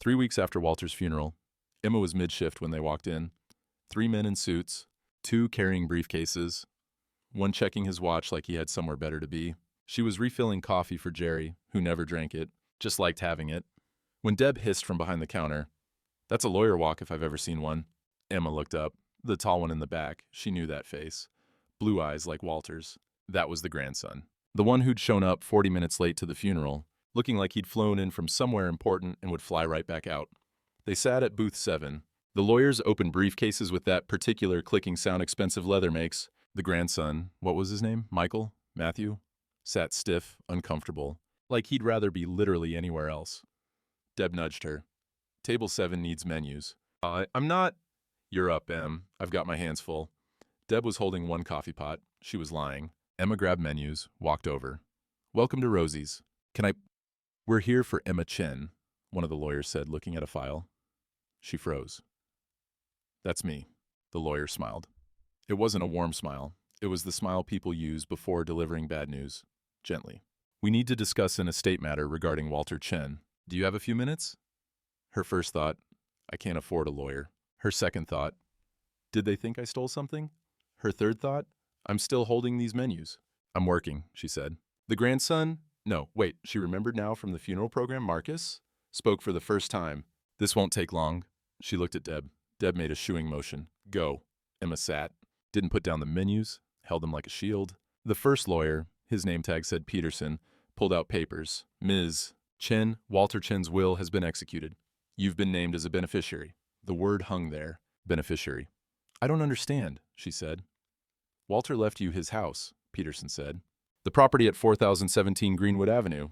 3 weeks after Walter's funeral, Emma was mid-shift when they walked in. 3 men in suits, 2 carrying briefcases, 1 checking his watch like he had somewhere better to be. She was refilling coffee for Jerry, who never drank it, just liked having it. When Deb hissed from behind the counter, "That's a lawyer walk if I've ever seen one." Emma looked up. The tall one in the back. She knew that face. Blue eyes like Walter's. That was the grandson. The one who'd shown up 40 minutes late to the funeral, looking like he'd flown in from somewhere important and would fly right back out. They sat at booth 7. The lawyers opened briefcases with that particular clicking sound expensive leather makes. The grandson, what was his name? Michael? Matthew? Sat stiff, uncomfortable, like he'd rather be literally anywhere else. Deb nudged her. "Table 7 needs menus." I'm not." "You're up, Em. I've got my hands full." Deb was holding 1 coffee pot. She was lying. Emma grabbed menus, walked over. "Welcome to Rosie's. Can I—" "We're here for Emma Chen," one of the lawyers said, looking at a file. She froze. "That's me." The lawyer smiled. It wasn't a warm smile. It was the smile people use before delivering bad news. Gently. "We need to discuss an estate matter regarding Walter Chen. Do you have a few minutes?" Her first thought, I can't afford a lawyer. Her second thought, did they think I stole something? Her third thought, I'm still holding these menus. "I'm working," she said. The grandson? No, wait, she remembered now from the funeral program, Marcus? Spoke for the first time. "This won't take long." She looked at Deb. Deb made a shooing motion. "Go." Emma sat. Didn't put down the menus. Held them like a shield. The first lawyer, his name tag said Peterson, pulled out papers. "Ms. Chen, Walter Chen's will has been executed. You've been named as a beneficiary." The word hung there. Beneficiary. "I don't understand," she said. "Walter left you his house," Peterson said. "The property at 4017 Greenwood Avenue."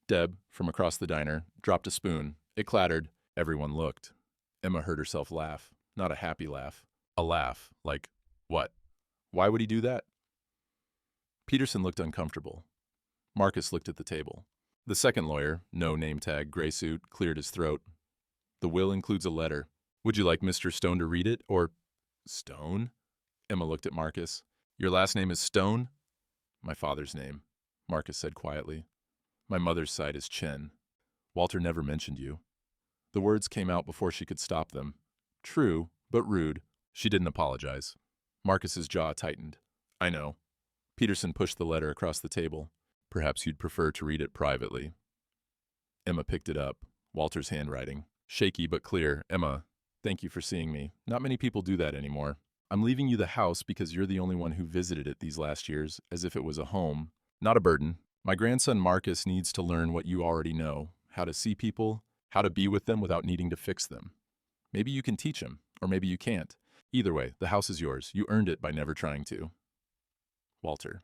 Deb, from across the diner, dropped a spoon. It clattered. Everyone looked. Emma heard herself laugh. Not a happy laugh. A laugh. Like, what? Why would he do that? Peterson looked uncomfortable. Marcus looked at the table. The second lawyer, no name tag, gray suit, cleared his throat. "The will includes a letter. Would you like Mr. Stone to read it, or—" "Stone?" Emma looked at Marcus. "Your last name is Stone?" "My father's name," Marcus said quietly. "My mother's side is Chen. Walter never mentioned you." The words came out before she could stop them. True, but rude. She didn't apologize. Marcus's jaw tightened. "I know." Peterson pushed the letter across the table. "Perhaps you'd prefer to read it privately." Emma picked it up. Walter's handwriting. Shaky but clear. "Emma, thank you for seeing me. Not many people do that anymore. I'm leaving you the house because you're the only one who visited it these last years, as if it was a home, not a burden. My grandson Marcus needs to learn what you already know, how to see people, how to be with them without needing to fix them. Maybe you can teach him, or maybe you can't. Either way, the house is yours. You earned it by never trying to. Walter."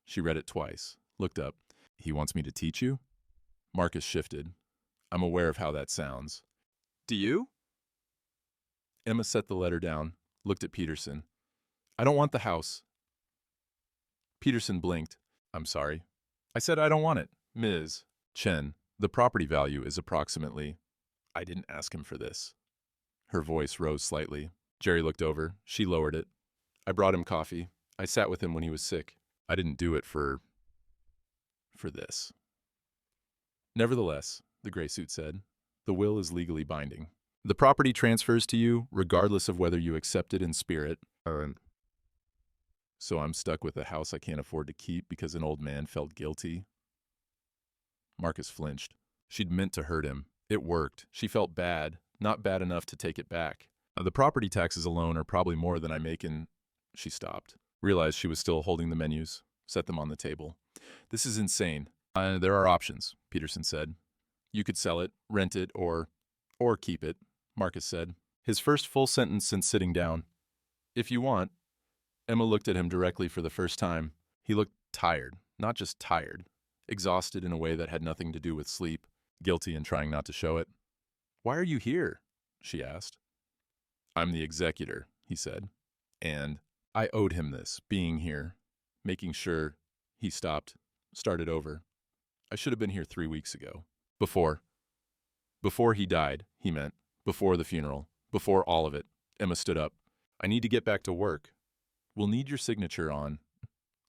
She read it twice, looked up. "He wants me to teach you?" Marcus shifted. "I'm aware of how that sounds." "Do you?" Emma set the letter down, looked at Peterson. "I don't want the house." Peterson blinked. "I'm sorry." "I said I don't want it. Ms. Chen, the property value is approximately—" "I didn't ask him for this." Her voice rose slightly. Jerry looked over. She lowered it. "I brought him coffee. I sat with him when he was sick. I didn't do it for this." "Nevertheless," the gray suit said, "the will is legally binding. The property transfers to you, regardless of whether you accept it in spirit. So I'm stuck with a house I can't afford to keep because an old man felt guilty." Marcus flinched. She'd meant to hurt him. It worked. She felt bad, not bad enough to take it back. "The property taxes alone are probably more than I make in—" She stopped. Realized she was still holding the menus. Set them on the table. "This is insane." There are options," Peterson said. "You could sell it, rent it, or keep it," Marcus said. His first full sentence since sitting down. "If you want." Emma looked at him directly for the first time. He looked tired, not just tired. Exhausted in a way that had nothing to do with sleep. Guilty and trying not to show it. "Why are you here?" she asked. "I'm the executor," he said. "And I owed him this, being here, making sure." He stopped, started over. "I should have been here 3 weeks ago. Before he died, he meant. Before the funeral. Before all of it." Emma stood up. "I need to get back to work. We'll need your signature on—"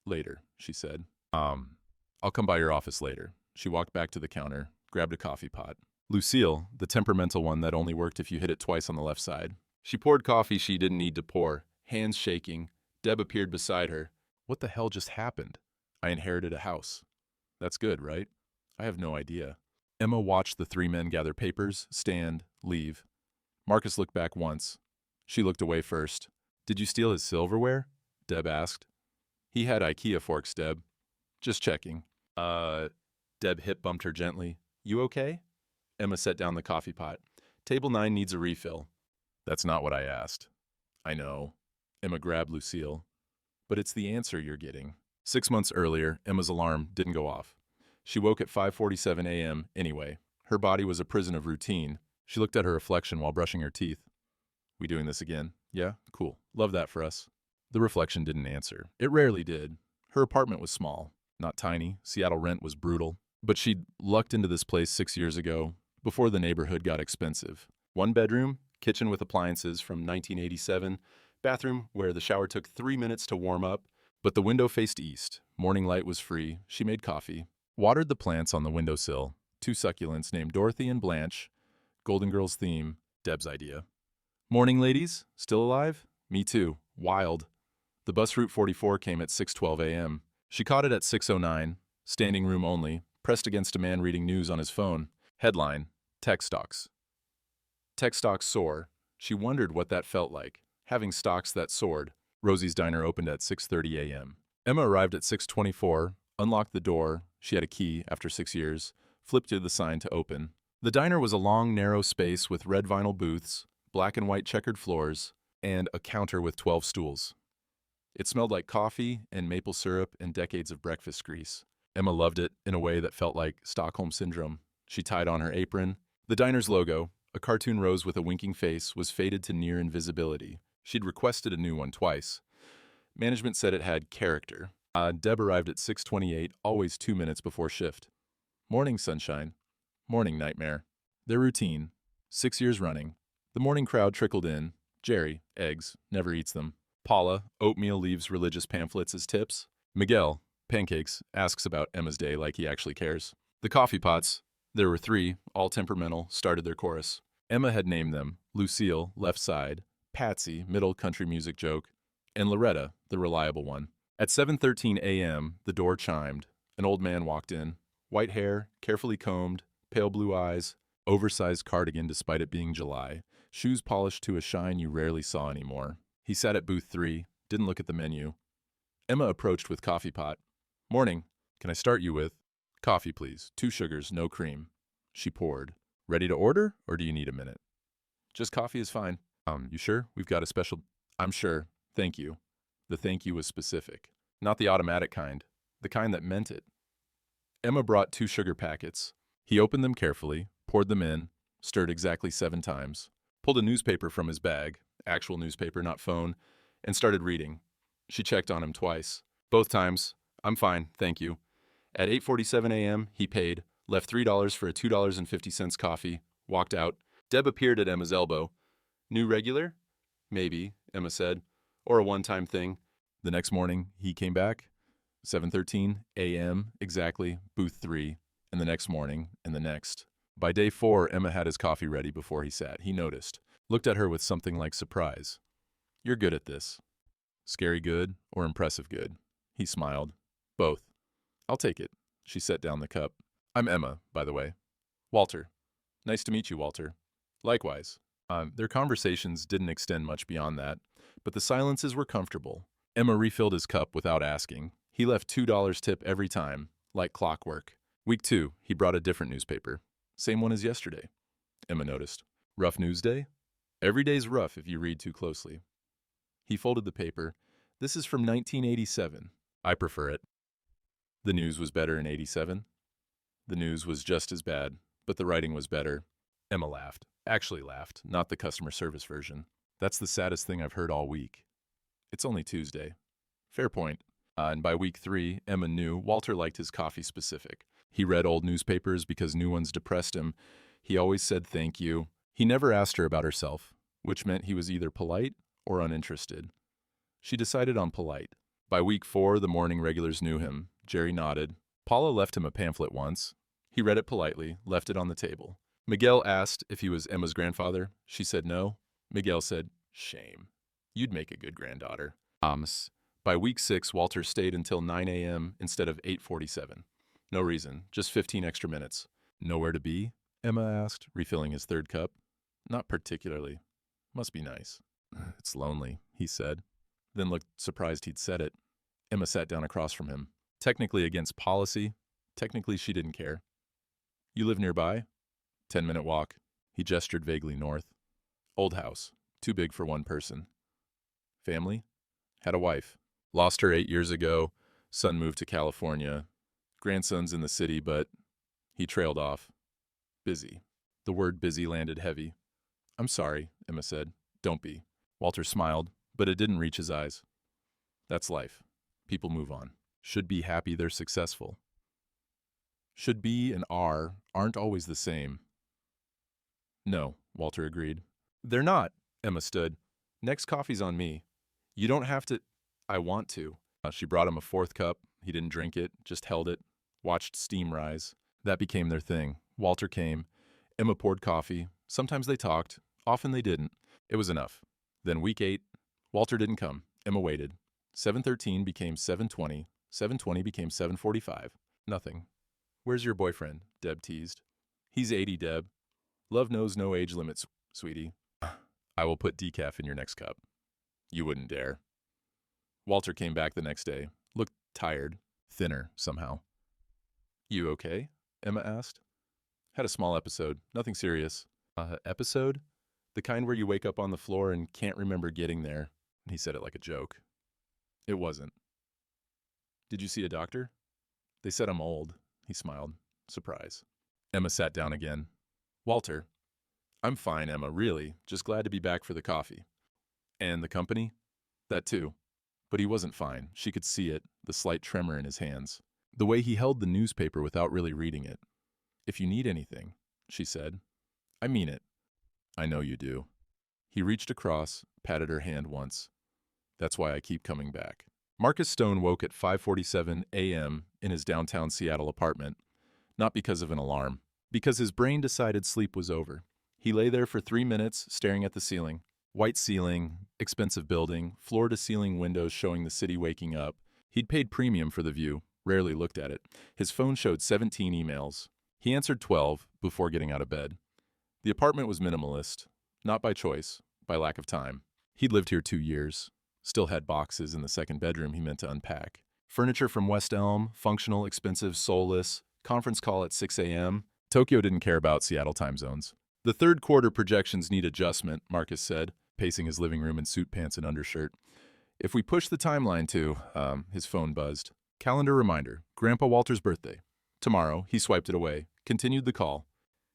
"Later," she said. I'll come by your office later." She walked back to the counter, grabbed a coffee pot. Lucille, the temperamental one that only worked if you hit it twice on the left side. She poured coffee she didn't need to pour, hands shaking. Deb appeared beside her. What the hell just happened? I inherited a house. That's good, right? I have no idea. Emma watched the three men gather papers, stand, leave. Marcus looked back once. She looked away first. Did you steal his silverware? Deb asked. He had IKEA forks, Deb. Just checking. Deb hip bumped her gently. You okay? Emma set down the coffee pot. Table 9 needs a refill. That's not what I asked. I know. Emma grabbed Lucille. But it's the answer you're getting. 6 months earlier, Emma's alarm didn't go off. She woke at 5:47 a.m. anyway. Her body was a prison of routine. She looked at her reflection while brushing her teeth. We doing this again? Yeah? Cool. Love that for us. The reflection didn't answer. It rarely did. Her apartment was small. Not tiny. Seattle rent was brutal. But she'd lucked into this place 6 years ago, before the neighborhood got expensive. 1 bedroom, kitchen with appliances from 1987, bathroom where the shower took 3 minutes to warm up, but the window faced east. Morning light was free. She made coffee. Watered the plants on the windowsill. 2 succulents named Dorothy and Blanche. Golden Girls theme. Deb's idea. Morning, ladies. Still alive? Me too. Wild. The bus Route 44 came at 6:12 a.m. She caught it at 6:09. Standing room only. Pressed against a man reading news on his phone. Headline. Tech stocks. Tech stocks soar. She wondered what that felt like, having stocks that soared. Rosie's Diner opened at 6:30 a.m. Emma arrived at 6:24, unlocked the door. She had a key after 6 years, flipped to the sign to open. The diner was a long, narrow space with red vinyl booths, black and white checkered floors, and a counter with 12 stools. It smelled like coffee and maple syrup and decades of breakfast grease. Emma loved it in a way that felt like Stockholm Syndrome. She tied on her apron. The diner's logo, a cartoon rose with a winking face, was faded to near invisibility. She'd requested a new one twice. Management said it had character. Deb arrived at 6:28, always 2 minutes before shift. Morning, sunshine. Morning, nightmare. Their routine. 6 years running. The morning crowd trickled in. Jerry, eggs, never eats them. Paula, oatmeal, leaves religious pamphlets as tips. Miguel, pancakes, asks about Emma's day like he actually cares. The coffee pots, there were 3, all temperamental, started their chorus. Emma had named them Lucille, left side, Patsy, middle country music joke, and Loretta, the reliable one. At 7:13 a.m., the door chimed. An old man walked in. White hair, carefully combed, pale blue eyes, oversized cardigan despite it being July, shoes polished to a shine you rarely saw anymore. He sat at booth 3, didn't look at the menu. Emma approached with coffee pot. Morning. Can I start you with? Coffee, please. 2 sugars, no cream. She poured. Ready to order, or do you need a minute? Just coffee is fine. You sure? We've got a special... I'm sure. Thank you. The thank you was specific. Not the automatic kind. The kind that meant it. Emma brought 2 sugar packets. He opened them carefully, poured them in, stirred exactly 7 times, pulled a newspaper from his bag, actual newspaper, not phone, and started reading. She checked on him twice. Both times, I'm fine, thank you. At 8:47 a.m., he paid, left $3 for a $2.50 coffee, walked out. Deb appeared at Emma's elbow. New regular? Maybe, Emma said, or a one-time thing. The next morning, he came back. 7:13 a.m. exactly, booth 3, and the next morning, and the next. By day 4, Emma had his coffee ready before he sat. He noticed, looked at her with something like surprise. You're good at this. Scary good or impressive good? He smiled. Both. I'll take it. She set down the cup. I'm Emma, by the way. Walter. Nice to meet you, Walter. Likewise. Their conversations didn't extend much beyond that, but the silences were comfortable. Emma refilled his cup without asking. He left $2 tip every time, like clockwork. Week 2, he brought a different newspaper. Same one as yesterday. Emma noticed. Rough news day? Every day's rough if you read too closely. He folded the paper. This is from 1987. I prefer it. The news was better in 87. The news was just as bad, but the writing was better. Emma laughed. Actually laughed, not the customer service version. That's the saddest thing I've heard all week. It's only Tuesday. Fair point. And by week 3, Emma knew Walter liked his coffee specific. He read old newspapers because new ones depressed him. He always said thank you. He never asked her about herself, which meant he was either polite or uninterested. She decided on polite. By week 4, the morning regulars knew him. Jerry nodded. Paula left him a pamphlet once. He read it politely, left it on the table. Miguel asked if he was Emma's grandfather. She said no. Miguel said, "Shame. You'd make a good granddaughter." By week 6, Walter stayed until 9 a.m. instead of 8:47. No reason, just 15 extra minutes. "Nowhere to be?" Emma asked, refilling his third cup. "Not particularly. Must be nice." "It's lonely," he said, then looked surprised he'd said it. Emma sat down across from him. Technically against policy, technically she didn't care. "You live nearby?" 10-minute walk. He gestured vaguely north. "Old house. Too big for one person." "Family?" "Had a wife. Lost her 8 years ago. Son moved to California. Grandson's in the city, but..." He trailed off. "Busy." The word busy landed heavy. "I'm sorry," Emma said. "Don't be." Walter smiled, but it didn't reach his eyes. "That's life. People move on. Should be happy they're successful." Should be and aren't always the same. "No," Walter agreed. "They're not," Emma stood. "Next coffee's on me. You don't have to..." "I want to." She brought him a fourth cup. He didn't drink it, just held it, watched steam rise. That became their thing. Walter came. Emma poured coffee. Sometimes they talked. Often they didn't. It was enough. Then week 8, Walter didn't come. Emma waited. 7:13 became 7:20. 7:20 became 7:45. Nothing. "Where's your boyfriend?" Deb teased. "He's 80, Deb. Love knows no age limits, sweetie." "I will put decaf in your next cup." "You wouldn't dare." Walter came back the next day. Looked tired. Thinner, somehow. "You okay?" Emma asked. "Had a small episode. Nothing serious." Episode? The kind where you wake up on the floor and can't remember getting there." He said it like a joke. "It wasn't." "Did you see a doctor?" "They said I'm old." He smiled. Surprise. Emma sat down again. "Walter." "I'm fine, Emma, really. Just glad to be back for the coffee." "And the company?" "That too." But he wasn't fine. She could see it, the slight tremor in his hands. The way he held the newspaper without really reading it. "If you need anything," she said. "I mean it." "I know you do." He reached across, patted her hand once. "That's why I keep coming back." Marcus Stone woke at 5:47 a.m. in his downtown Seattle apartment, not because of an alarm, because his brain decided sleep was over. He lay there for 3 minutes, staring at the ceiling. White ceiling, expensive building, floor-to-ceiling windows showing the city waking up. He'd paid premium for the view, rarely looked at it. His phone showed 17 emails. He answered 12 before getting out of bed. The apartment was minimalist, not by choice, by lack of time. He'd lived here 2 years. Still had boxes in the second bedroom he meant to unpack. Furniture from West Elm, functional, expensive, soulless. Conference call at 6 a.m. Tokyo didn't care about Seattle time zones. "The third quarter projections need adjustment," Marcus said, pacing his living room in suit pants and undershirt. "If we push the timeline to..." His phone buzzed. "Calendar reminder. Grandpa Walter's birthday. Tomorrow." He swiped it away. Continued the call.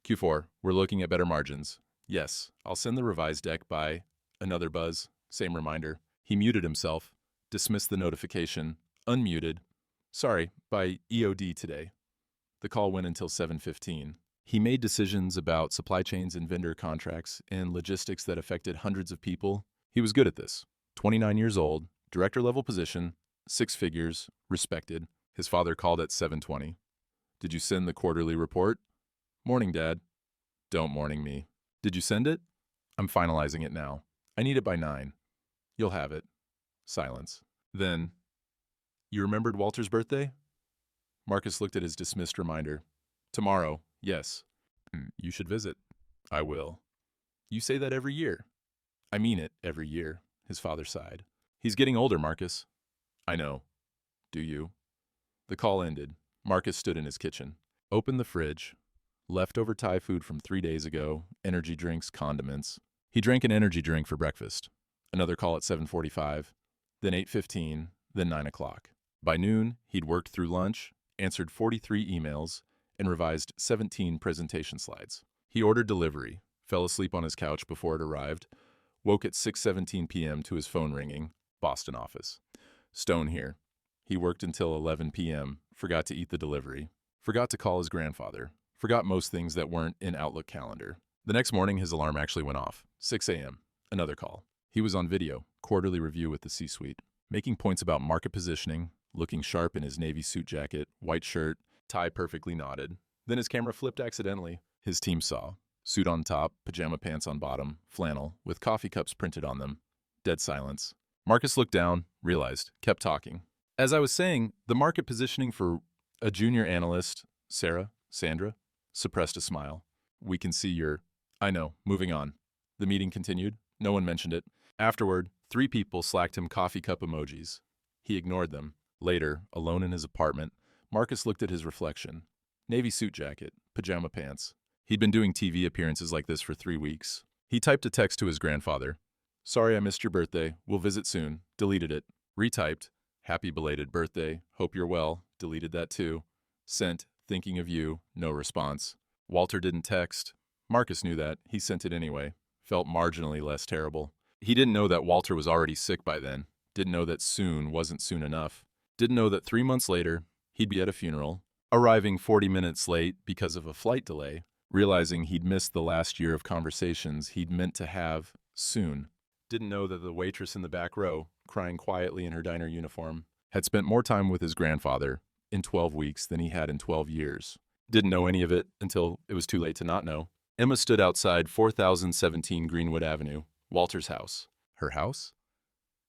"Q4. We're looking at better margins. Yes. I'll send the revised deck by..." Another buzz. Same reminder. He muted himself. Dismissed the notification. Unmuted. "Sorry. By EOD today." The call went until 7:15. He made decisions about supply chains and vendor contracts and logistics that affected hundreds of people. He was good at this. 29 years old, director-level position, 6 figures, respected. His father called at 7:20. "Did you send the quarterly report?" "Morning, Dad." "Don't morning me." "Did you send it?" "I'm finalizing it now. I need it by 9. "You'll have it." Silence. Then, "You remembered Walter's birthday?" Marcus looked at his dismissed reminder. "Tomorrow, yes." "You should visit." "I will." "You say that every year." "I mean it every year," his father sighed. "He's getting older, Marcus." "I know. Do you?" The call ended. Marcus stood in his kitchen. Opened the fridge. Leftover Thai food from 3 days ago, energy drinks, condiments. He drank an energy drink for breakfast. Another call at 7:45, then 8:15, then 9 o'clock. By noon, he'd worked through lunch, answered 43 emails, and revised 17 presentation slides. He ordered delivery, fell asleep on his couch before it arrived, woke at 6:17 p.m. to his phone ringing. Boston office. "Stone here." He worked until 11 p.m., forgot to eat the delivery, forgot to call his grandfather, forgot most things that weren't in Outlook calendar. The next morning, his alarm actually went off. 6 a.m. Another call. He was on video, quarterly review with the C-suite, making points about market positioning, looking sharp in his navy suit jacket, white shirt, tie perfectly knotted. Then his camera flipped accidentally. His team saw. Suit on top, pajama pants on bottom, flannel, with coffee cups printed on them. Dead silence. Marcus looked down, realized, kept talking. As I was saying, the market positioning for a junior analyst, Sandra, suppressed a smile. We can see your... I know, moving on. The meeting continued. No one mentioned it. Afterward, 3 people slacked him coffee cup emojis. He ignored them. Later, alone in his apartment, Marcus looked at his reflection. Navy suit jacket, pajama pants. He'd been doing TV appearances like this for 3 weeks. He typed a text to his grandfather. Sorry I missed your birthday. We'll visit soon. Deleted it. Retyped. Happy belated birthday. Hope you're well. Deleted that too. Sent. Thinking of you. No response. Walter didn't text. Marcus knew that. He sent it anyway. Felt marginally less terrible. He didn't know that Walter was already sick by then. Didn't know that soon wasn't soon enough. Didn't know that 3 months later, he'd be at a funeral, arriving 40 minutes late because of a flight delay, realizing he'd missed the last year of conversations he'd meant to have soon. Didn't know that the waitress in the back row, crying quietly in her diner uniform, had spent more time with his grandfather in 12 weeks than he had in 12 years. Didn't know any of it until it was too late to not know. Emma stood outside 4017 Greenwood Avenue, Walter's house. Her house?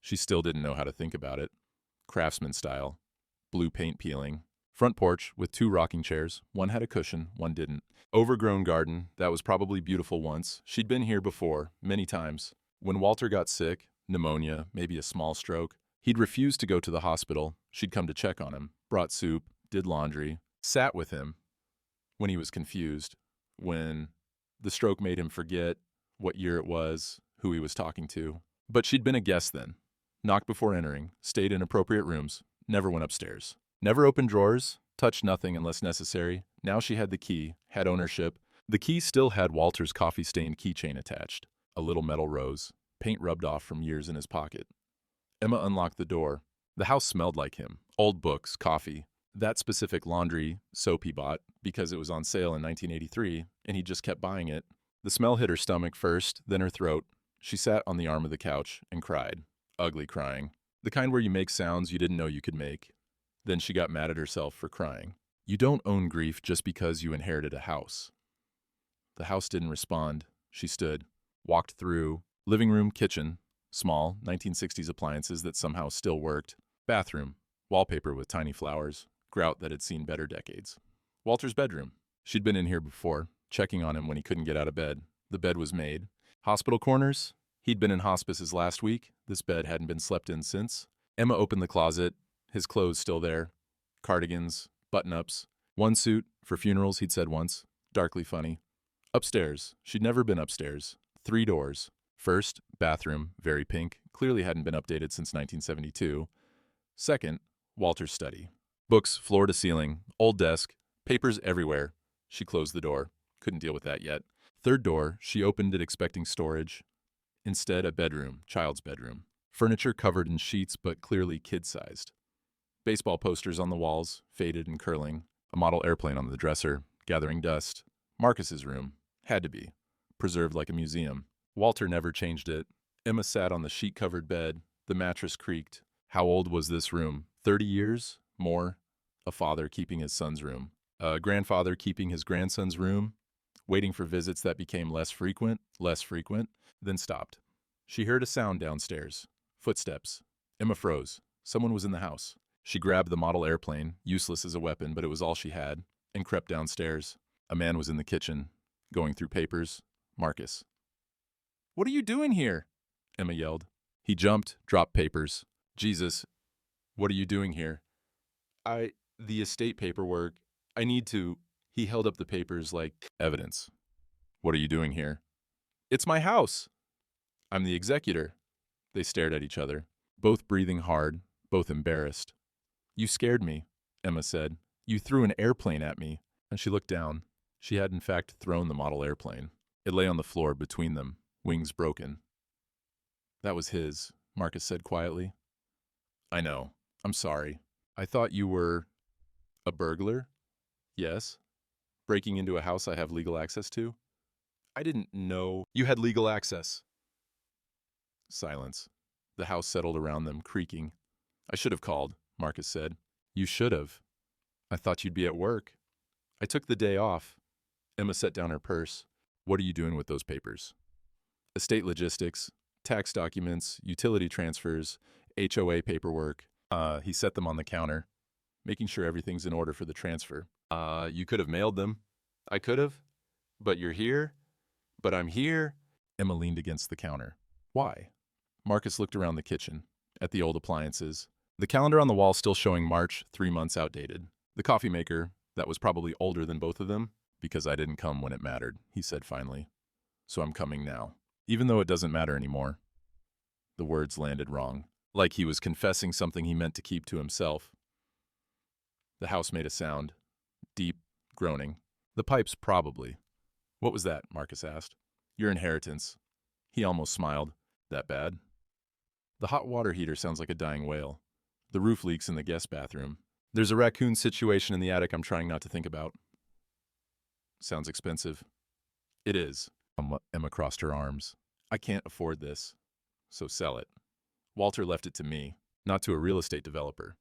She still didn't know how to think about it. Craftsman style. Blue paint peeling. Front porch with 2 rocking chairs. One had a cushion, one didn't. Overgrown garden that was probably beautiful once. She'd been here before, many times. When Walter got sick, pneumonia, maybe a small stroke, he'd refused to go to the hospital. She'd come to check on him, brought soup, did laundry, sat with him when he was confused, when the stroke made him forget what year it was, who he was talking to. But she'd been a guest then. Knocked before entering, stayed in appropriate rooms, never went upstairs. Never opened drawers, touched nothing unless necessary. Now she had the key, had ownership. The key still had Walter's coffee-stained keychain attached. A little metal rose, paint rubbed off from years in his pocket. Emma unlocked the door. The house smelled like him. Old books, coffee. That specific laundry soap he bought because it was on sale in 1983, and he just kept buying it. The smell hit her stomach first, then her throat. She sat on the arm of the couch and cried. Ugly crying. The kind where you make sounds you didn't know you could make. Then she got mad at herself for crying. You don't own grief just because you inherited a house. The house didn't respond. She stood, walked through, living room, kitchen, small, 1960s appliances that somehow still worked, bathroom, wallpaper with tiny flowers, grout that had seen better decades. Walter's bedroom. She'd been in here before, checking on him when he couldn't get out of bed. The bed was made. Hospital corners? He'd been in hospices last week. This bed hadn't been slept in since. Emma opened the closet. His clothes still there. Cardigans, button-ups. One suit, for funerals, he'd said once. Darkly funny. Upstairs. She'd never been upstairs. 3 doors. First, bathroom, very pink. Clearly hadn't been updated since 1972. Second, Walter's study. Books, floor to ceiling. Old desk. Papers everywhere. She closed the door. Couldn't deal with that yet. Third door, she opened it expecting storage. Instead, a bedroom, child's bedroom. Furniture covered in sheets but clearly kid-sized. Baseball posters on the walls, faded and curling. A model airplane on the dresser, gathering dust. Marcus's room. Had to be. Preserved like a museum. Walter never changed it. Emma sat on the sheet-covered bed. The mattress creaked. How old was this room? 30 years? More? A father keeping his son's room. A grandfather keeping his grandson's room. Waiting for visits that became less frequent, then stopped. She heard a sound downstairs. Footsteps. Emma froze. Someone was in the house. She grabbed the model airplane, useless as a weapon, but it was all she had, and crept downstairs. A man was in the kitchen, going through papers. Marcus. "What are you doing here?" Emma yelled. He jumped, dropped papers. "Jesus, what are you doing here?" The estate paperwork. I need to." He held up the papers like evidence. "What are you doing here?" "It's my house." "I'm the executor." They stared at each other, both breathing hard, both embarrassed. "You scared me," Emma said. "You threw an airplane at me." And she looked down. She had in fact thrown the model airplane. It lay on the floor between them, wings broken. "That was his," Marcus said quietly. "I know. I'm sorry. I thought you were a burglar?" "Yes. Breaking into a house I have legal access to?" "I didn't know you had legal access." Silence. The house settled around them, creaking. "I should have called," Marcus said. "You should have. I thought you'd be at work." "I took the day off." Emma set down her purse. What are you doing with those papers? Estate logistics, tax documents, utility transfers, HOA paperwork. He set them on the counter, making sure everything's in order for the transfer. You could have mailed them. I could have. But you're here. But I'm here. Emma leaned against the counter. Why? Marcus looked around the kitchen, at the old appliances. The calendar on the wall still showing March, 3 months outdated. The coffee maker, that was probably older than both of them. Because I didn't come when it mattered, he said finally. So I'm coming now. Even though it doesn't matter anymore. The words landed wrong, like he was confessing something he meant to keep to himself. The house made a sound. Deep, groaning. The pipes, probably. What was that? Marcus asked. Your inheritance. He almost smiled. That bad? The hot water heater sounds like a dying whale. The roof leaks in the guest bathroom. There's a raccoon situation in the attic I'm trying not to think about. Sounds expensive. It is. Emma crossed her arms. I can't afford this. So sell it. Walter left it to me, not to a real estate developer.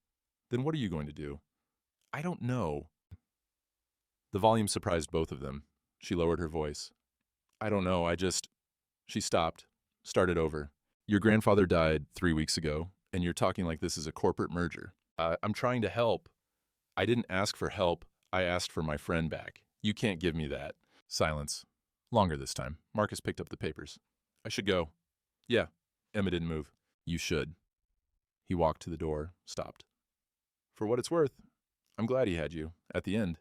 Then what are you going to do? I don't know. The volume surprised both of them. She lowered her voice. I don't know, She stopped, started over. Your grandfather died 3 weeks ago, and you're talking like this is a corporate merger. I'm trying to help. I didn't ask for help. I asked for my friend back. You can't give me that. Silence. Longer this time. Marcus picked up the papers. I should go. Yeah. Emma didn't move. You should. He walked to the door, stopped. For what it's worth, I'm glad he had you, at the end.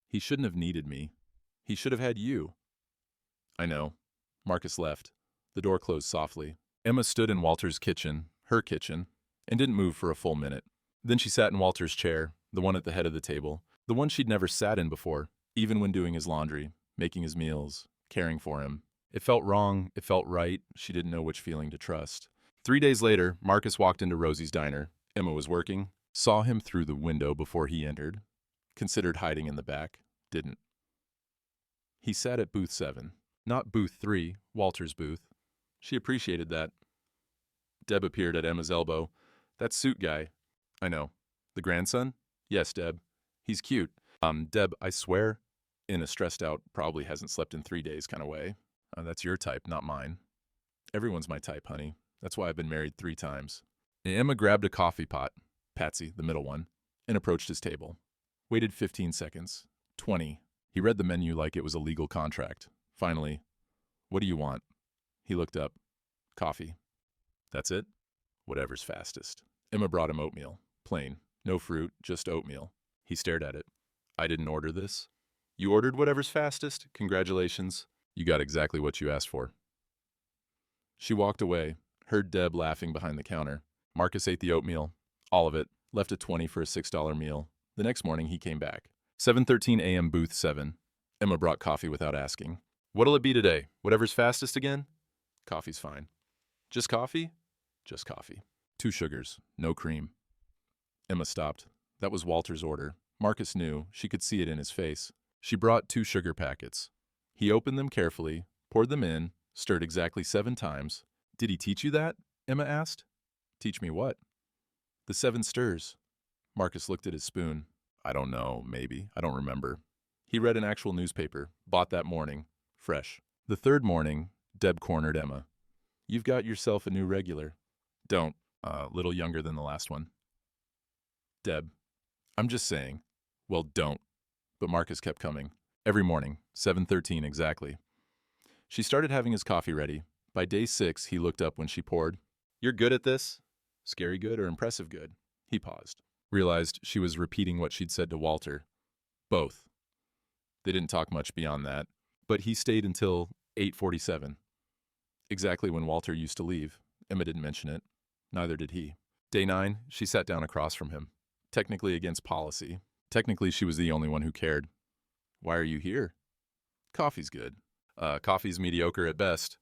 He shouldn't have needed me. He should have had you. I know. Marcus left. The door closed softly. Emma stood in Walter's kitchen, her kitchen, and didn't move for a full minute. Then she sat in Walter's chair, the one at the head of the table, the one she'd never sat in before, even when doing his laundry, making his meals, caring for him. It felt wrong, it felt right, she didn't know which feeling to trust. 3 days later, Marcus walked into Rosie's diner. Emma was working, saw him through the window before he entered, considered hiding in the back, didn't. He sat at booth 7, not booth 3, Walter's booth. She appreciated that. Deb appeared at Emma's elbow. That suit guy. I know. The grandson? Yes, Deb. He's cute. Deb, I swear, in a stressed out, probably hasn't slept in 3 days kind of way. That's your type, not mine. Everyone's my type, honey. That's why I've been married 3 times. Emma grabbed a coffee pot, Patsy, the middle one, and approached his table. Waited 15 seconds. 20. He read the menu like it was a legal contract. Finally, what do you want? He looked up. Coffee. That's it? Whatever's fastest. Emma brought him oatmeal. Plain. No fruit, just oatmeal. He stared at it. I didn't order this. You ordered whatever's fastest? Congratulations. You got exactly what you asked for. She walked away, heard Deb laughing behind the counter. Marcus ate the oatmeal, all of it, left a 20 for a $6 meal. The next morning, he came back. 7:13 a.m. booth 7. Emma brought coffee without asking. What'll it be today? Whatever's fastest again? Coffee's fine. Just coffee? Just coffee. 2 sugars, no cream. Emma stopped. That was Walter's order. Marcus knew. She could see it in his face. She brought 2 sugar packets. He opened them carefully, poured them in, stirred exactly 7 times. Did he teach you that? Emma asked. Teach me what? The 7 stirs. Marcus looked at his spoon. I don't know, maybe. I don't remember. He read an actual newspaper, bought that morning, fresh. The 3rd morning, Deb cornered Emma. You've got yourself a new regular. Don't. Little younger than the last one. Deb. I'm just saying. Well, don't. But Marcus kept coming. Every morning, 7:13 exactly. She started having his coffee ready. By day 6, he looked up when she poured. You're good at this? Scary good or impressive good? He paused. Realized she was repeating what she'd said to Walter. Both. They didn't talk much beyond that. But he stayed until 8:47. Exactly when Walter used to leave. Emma didn't mention it. Neither did he. Day 9, she sat down across from him. Technically against policy. Technically she was the only one who cared. Why are you here? Coffee's good. Coffee's mediocre at best.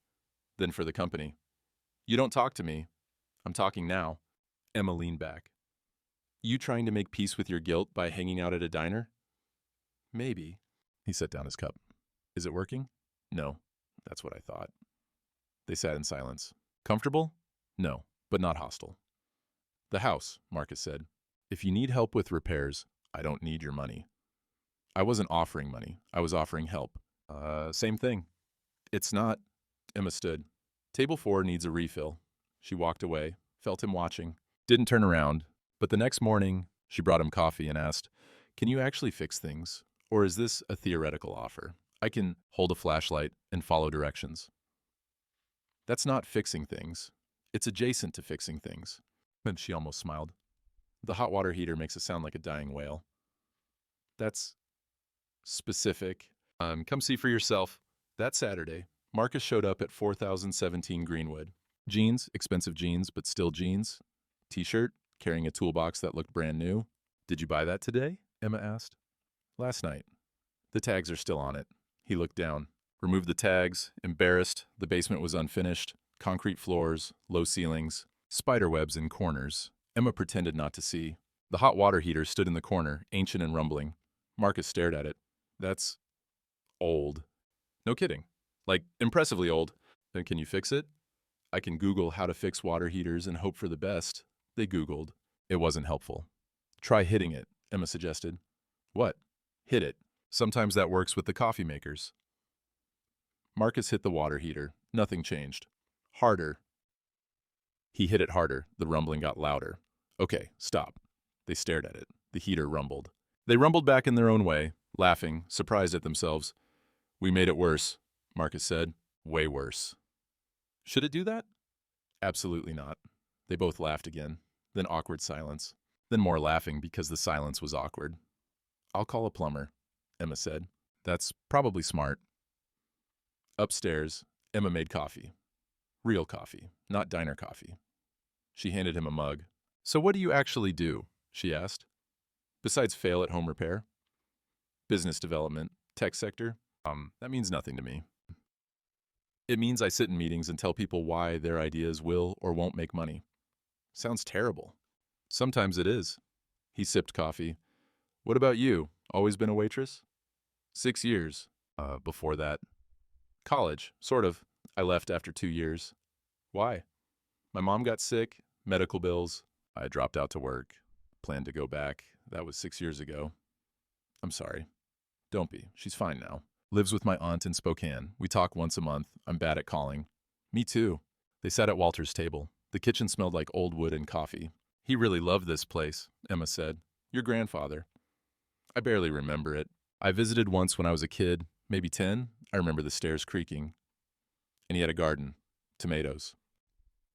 Then for the company. You don't talk to me. I'm talking now. Emma leaned back. You trying to make peace with your guilt by hanging out at a diner? Maybe. He set down his cup. Is it working? No. That's what I thought. They sat in silence. Comfortable? No, but not hostile. The house, Marcus said. If you need help with repairs, I don't need your money. I wasn't offering money. I was offering help. Same thing. It's not. Emma stood. Table 4 needs a refill. She walked away, felt him watching, didn't turn around, but the next morning, she brought him coffee and asked, "Can you actually fix things? Or is this a theoretical offer? I can hold a flashlight and follow directions." That's not fixing things. It's adjacent to fixing things. And she almost smiled. The hot water heater makes it sound like a dying whale. That's specific. Come see for yourself. That Saturday, Marcus showed up at 4017 Greenwood. Jeans, expensive jeans, but still jeans. T-shirt, carrying a toolbox that looked brand new. "Did you buy that today?" Emma asked. "Last night. The tags are still on it." He looked down, removed the tags, embarrassed. The basement was unfinished. Concrete floors, low ceilings, spider webs in corners. Emma pretended not to see. The hot water heater stood in the corner, ancient and rumbling. Marcus stared at it. "That's old." "No kidding. Like, impressively old." "Then can you fix it?" "I can Google how to fix water heaters and hope for the best." They Googled. It wasn't helpful. "Try hitting it," Emma suggested. "What?" "Hit it. Sometimes that works with the coffee makers." Marcus hit the water heater. Nothing changed. "Harder." He hit it harder. The rumbling got louder. "Okay, stop." They stared at it. The heater rumbled. They rumbled back in their own way, laughing, surprised at themselves. "We made it worse," Marcus said. "Way worse." "Should it do that?" "Absolutely not." They both laughed again. Then awkward silence. Then more laughing because the silence was awkward. "I'll call a plumber," Emma said. "That's probably smart." Upstairs, Emma made coffee. Real coffee, not diner coffee. She handed him a mug. "So what do you actually do?" she asked. "Besides fail at home repair?" "Business development, tech sector. That means nothing to me. It means I sit in meetings and tell people why their ideas will or won't make money." "Sounds terrible." "Sometimes it is." He sipped coffee. "What about you? Always been a waitress?" 6 years. Before that. College, sort of. I left after 2 years. Why? My mom got sick, medical bills. I dropped out to work. Planned to go back. That was 6 years ago. I'm sorry. Don't be. She's fine now. Lives with my aunt in Spokane. We talk once a month. I'm bad at calling. Me too. They sat at Walter's table. The kitchen smelled like old wood and coffee. "He really loved this place," Emma said. "Your grandfather." "I barely remember it. I visited once when I was a kid, maybe 10. I remember the stairs creaking. And he had a garden. Tomatoes.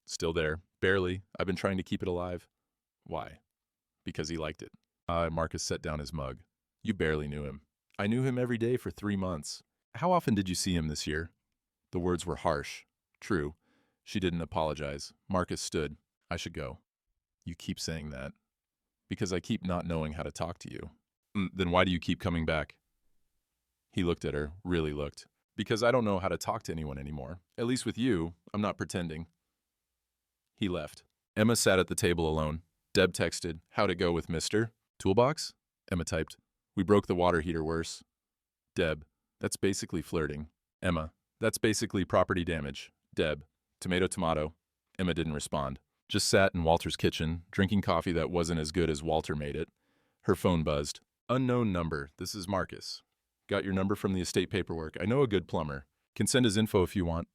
Still there. Barely. I've been trying to keep it alive." "Why?" "Because he liked it." Marcus set down his mug. "You barely knew him." "I knew him every day for 3 months." "How often did you see him this year?" The words were harsh. True. She didn't apologize. Marcus stood. "I should go." "You keep saying that." "Because I keep not knowing how to talk to you." Then why do you keep coming back?" He looked at her, really looked. "Because I don't know how to talk to anyone anymore. At least with you, I'm not pretending." He left. Emma sat at the table alone. Deb texted, "How'd it go with Mr. Toolbox?" Emma typed, "We broke the water heater worse." Deb, "That's basically flirting." Emma, "That's basically property damage." Deb, "Tomato, tomato." Emma didn't respond. Just sat in Walter's kitchen, drinking coffee that wasn't as good as Walter made it. Her phone buzzed. "Unknown number. This is Marcus. Got your number from the estate paperwork. I know a good plumber. Can send his info if you want."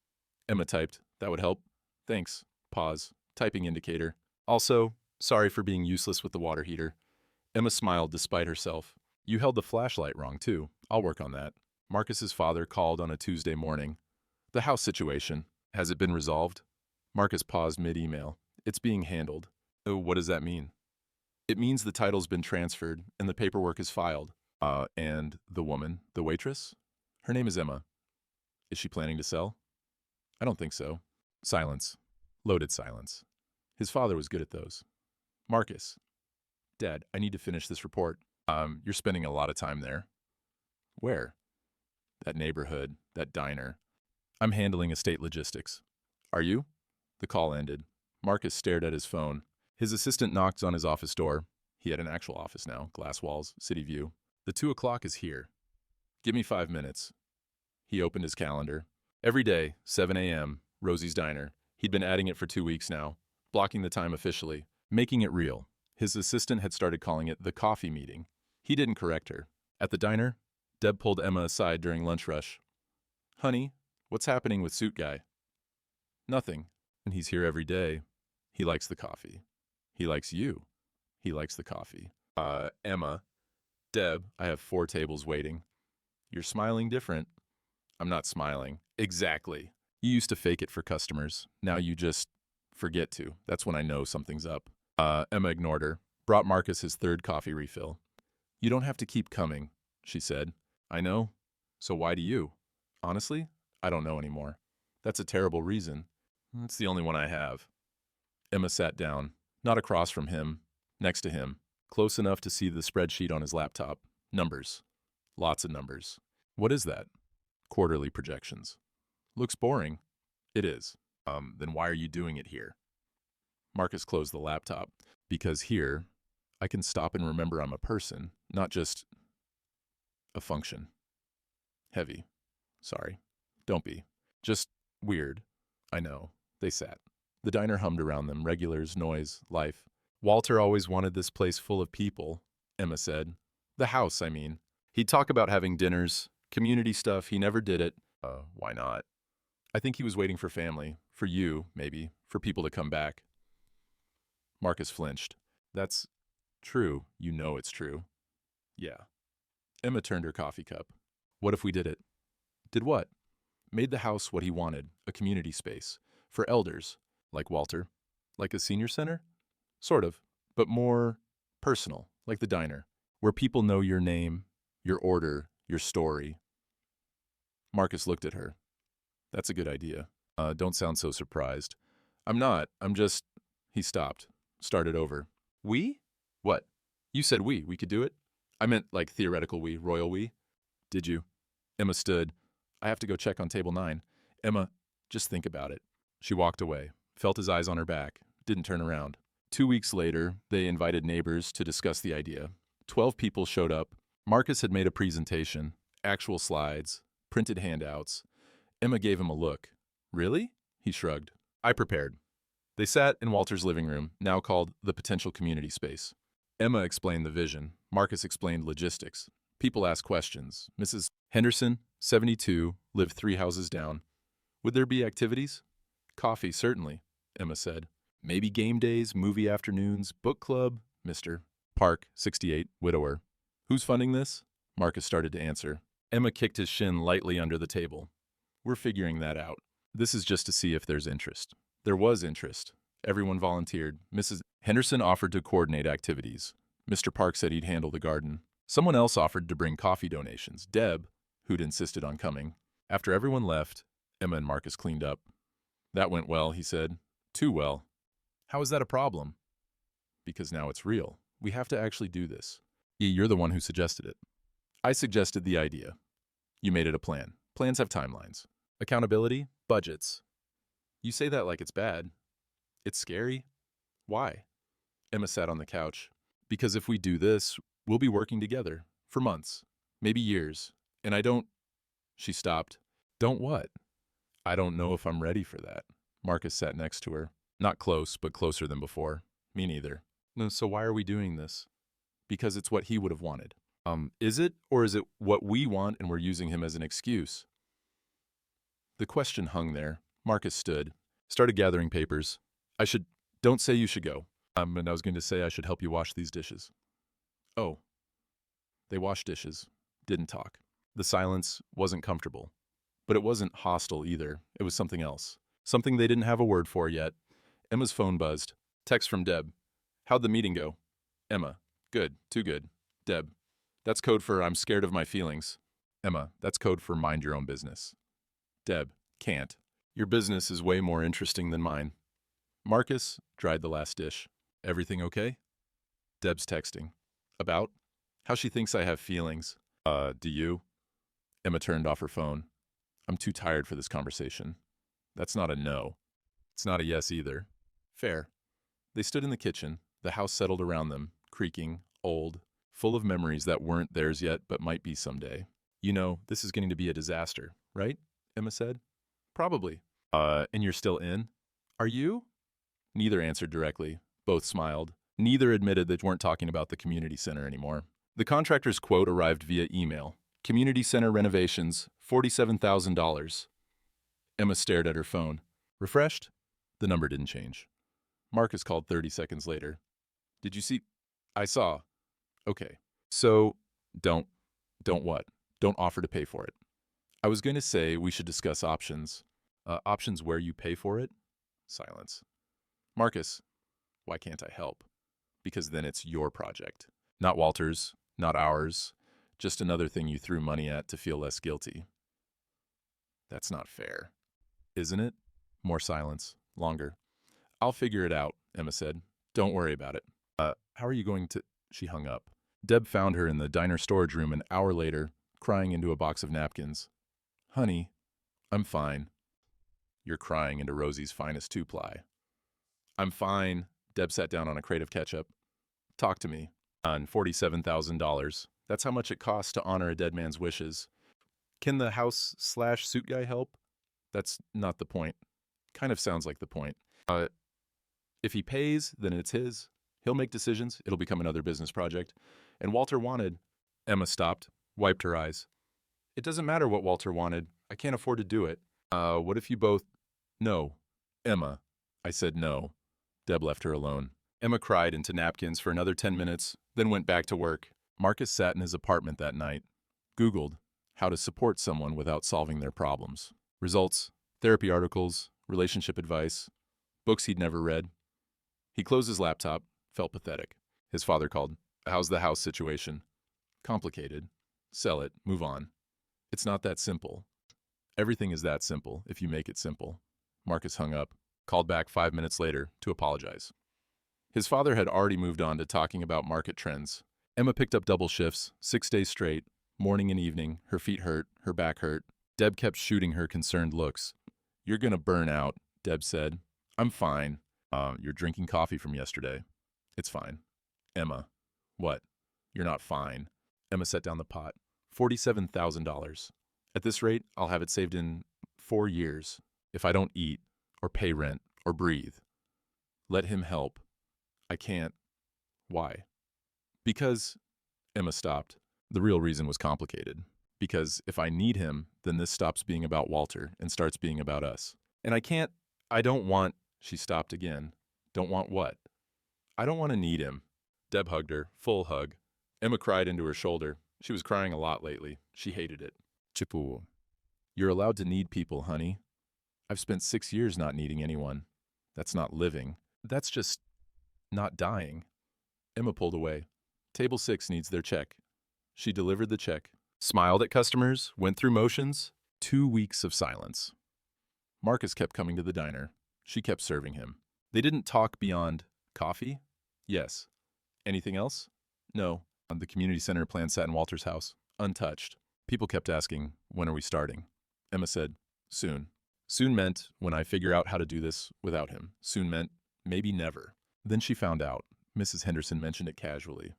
Emma typed, "That would help. Thanks." Pause. Typing indicator. "Also, sorry for being useless with the water heater." Emma smiled despite herself. "You held the flashlight wrong, too. I'll work on that." Marcus's father called on a Tuesday morning. "The house situation. Has it been resolved?" Marcus paused mid-email. "It's being handled." "Oh, what does that mean?" "It means the title's been transferred and the paperwork is filed." And the woman, the waitress?" "Her name is Emma." "Is she planning to sell?" "I don't think so." Silence. Loaded silence. His father was good at those. "Marcus." "Dad, I need to finish this report." You're spending a lot of time there." "Where?" "That neighborhood, that diner." "I'm handling estate logistics." "Are you?" The call ended. Marcus stared at his phone. His assistant knocked on his office door. He had an actual office now, glass walls, city view. "The 2:00 is here. Give me 5 minutes." He opened his calendar. Every day, 7 a.m., Rosie's Diner. He'd been adding it for 2 weeks now, blocking the time officially, making it real. His assistant had started calling it the coffee meeting. He didn't correct her. At the diner, Deb pulled Emma aside during lunch rush. Honey, what's happening with Suit Guy? Nothing. And he's here every day. He likes the coffee. He likes you. He likes the coffee. Emma. Deb, I have 4 tables waiting. You're smiling different. I'm not smiling. Exactly. You used to fake it for customers. Now you just forget to. That's when I know something's up. Emma ignored her, brought Marcus his 3rd coffee refill. You don't have to keep coming, she said. I know. So why do you? Honestly, I don't know anymore. That's a terrible reason. It's the only one I have. Emma sat down, not across from him, next to him, close enough to see the spreadsheet on his laptop. Numbers. Lots of numbers. What is that? Quarterly projections. Looks boring. It is. Then why are you doing it here? Marcus closed the laptop. Because here, I can stop and remember I'm a person, not just a function. Heavy. Sorry. Don't be. Just weird. I know. They sat. The diner hummed around them, regulars, noise, life. Walter always wanted this place full of people, Emma said. The house, I mean. He'd talk about having dinners, community stuff. He never did it. Why not? I think he was waiting for family. For you, maybe. For people to come back. Marcus flinched. That's true. You know it's true. Yeah. Emma turned her coffee cup. What if we did it? Did what? Made the house what he wanted, a community space. For elders, like Walter. Like a senior center? Sort of, but more personal, like the diner, where people know your name, your order, your story. Marcus looked at her. That's a good idea. Don't sound so surprised. I'm not. I'm just... He stopped. Started over. We? What? You said we. We could do it? I meant like theoretical we, royal we. Did you? Emma stood. I have to go check on table 9. Emma, just think about it. She walked away, felt his eyes on her back, didn't turn around. 2 weeks later, they invited neighbors to discuss the idea. 12 people showed up. Marcus had made a presentation, actual slides, printed handouts. Emma gave him a look. Really? He shrugged. I prepared. They sat in Walter's living room, now called the potential community space. Emma explained the vision. Marcus explained logistics. People asked questions. Mrs. Henderson, 72, lived 3 houses down. Would there be activities? Coffee, certainly, Emma said. Maybe game days, movie afternoons, book club, Mr. Park, 68, widower. Who's funding this? Marcus started to answer. Emma kicked his shin lightly under the table. We're figuring that out. This is just to see if there's interest. There was interest. Everyone volunteered. Mrs. Henderson offered to coordinate activities. Mr. Park said he'd handle the garden. Someone else offered to bring coffee donations. Deb, who'd insisted on coming. After everyone left, Emma and Marcus cleaned up. That went well, he said. Too well. How is that a problem? Because now it's real. We have to actually do this. You're the one who suggested it. I suggested the idea. You made it a plan. Plans have timelines. Accountability, budgets. You say that like it's bad. It's scary. Why? Emma sat on the couch. Because if we do this, we'll be working together. For months. Maybe years. And I don't... She stopped. Don't what? I don't know if I'm ready for that. Marcus sat next to her. Not close, but closer than before. Me neither. No, so why are we doing this? Because it's what he would have wanted. Is it, or is it what we want and we're using him as an excuse? The question hung there. Marcus stood, started gathering papers. Don't say you should go. And I was going to say I should help you wash these dishes. Oh. They washed dishes, didn't talk. The silence wasn't comfortable. But it wasn't hostile either. It was something else. Something they didn't have a word for yet. Emma's phone buzzed. Text from Deb. How'd the meeting go? Emma. Good. Too good. Deb. That's code for I'm scared of my feelings. Emma. That's code for mind your own business. Deb. Can't. Your business is way more interesting than mine. Marcus dried the last dish. Everything okay? Deb's texting. About? How she thinks I have feelings. Do you? Emma turned off her phone. I'm too tired for this conversation. That's not a no. It's not a yes either. Fair. They stood in the kitchen. The house settled around them, creaking, old, full of memories that weren't theirs yet but might be someday. You know, this is getting to be a disaster, right? Emma said. Probably. And you're still in? Are you? Neither answered directly. Both smiled. Neither admitted they weren't talking about the community center anymore. The contractor's quote arrived via email. Community center renovations, $47,000. Emma stared at her phone. Refreshed? The number didn't change. Marcus called 30 seconds later. Did you see? I saw. Okay. So, don't what? Don't offer to pay for it. I was going to say we should discuss options. Options where you pay for it? Silence. Marcus, why can't I help? Because then it's your project. Not Walter's, not ours. Just another thing you threw money at to feel less guilty. That's not fair. Isn't it? More silence. Longer. I'll figure it out, Emma said. Don't worry about it. How are you going to... She hung up. Deb found her in the diner storage room an hour later, crying into a box of napkins. Honey, I'm fine. You're crying into Rosie's finest two-ply. I'm fine. Deb sat down on a crate of ketchup. Talk to me. On $47,000. That's how much it costs to honor a dead man's wishes. Can the house/suit guy help? That's not the point. Kind of sounds like the point. If he pays, then it's his. He'll make decisions. It'll become another business project. And Walter wanted... Emma stopped, wiped her eyes. It doesn't matter what Walter wanted. I can't afford to do it. What if you both... No. Emma. I said no. Deb left her alone. Emma cried into napkins for another 10 minutes, then went back to work. Marcus sat in his apartment that night. Googled how to support someone without solving their problems. Results: therapy articles, relationship advice, books he'd never read. He closed his laptop, felt pathetic. His father called. How's the house situation? Complicated. Sell it, move on. It's not that simple. Everything is that simple if you make it simple. Marcus hung up, called back 5 minutes later to apologize. His father had already moved on to talking about market trends. Emma picked up double shifts, 6 days straight, morning and evening. Her feet hurt, her back hurt. Deb kept shooting her concerned looks. You're gonna burn out, Deb said. I'm fine. You're drinking coffee from yesterday. It's fine. Emma. What? You're not fine. Emma set down the pot. $47,000. At this rate, I'll have it saved in 4 years. If I don't eat, or pay rent, or breathe. Let him help. I can't. Why? Because... Emma stopped. The real reason was complicated. Because if I need him, then this stops being about Walter and starts being about us. And I don't want... She stopped again. Don't want what? I don't want to need him. Deb hugged her, full hug. Emma cried into her shoulder. She was crying a lot lately. She hated it. Chipu. You're allowed to need people, honey. I've spent 6 years not needing anyone. That's not living. That's just not dying. Emma pulled away. Table 6 needs their check. She delivered the check, smiled at customers, went through motions. 2 weeks of silence. Marcus kept coming to the diner. She kept serving him. They didn't talk beyond coffee? Yes. Anything else? No. The community center plan sat in Walter's house, untouched. People kept asking, when are we starting? Emma said, soon. Soon meant when I figure out how to do this without him. Soon meant maybe never. Then she found out. Mrs. Henderson mentioned it casually.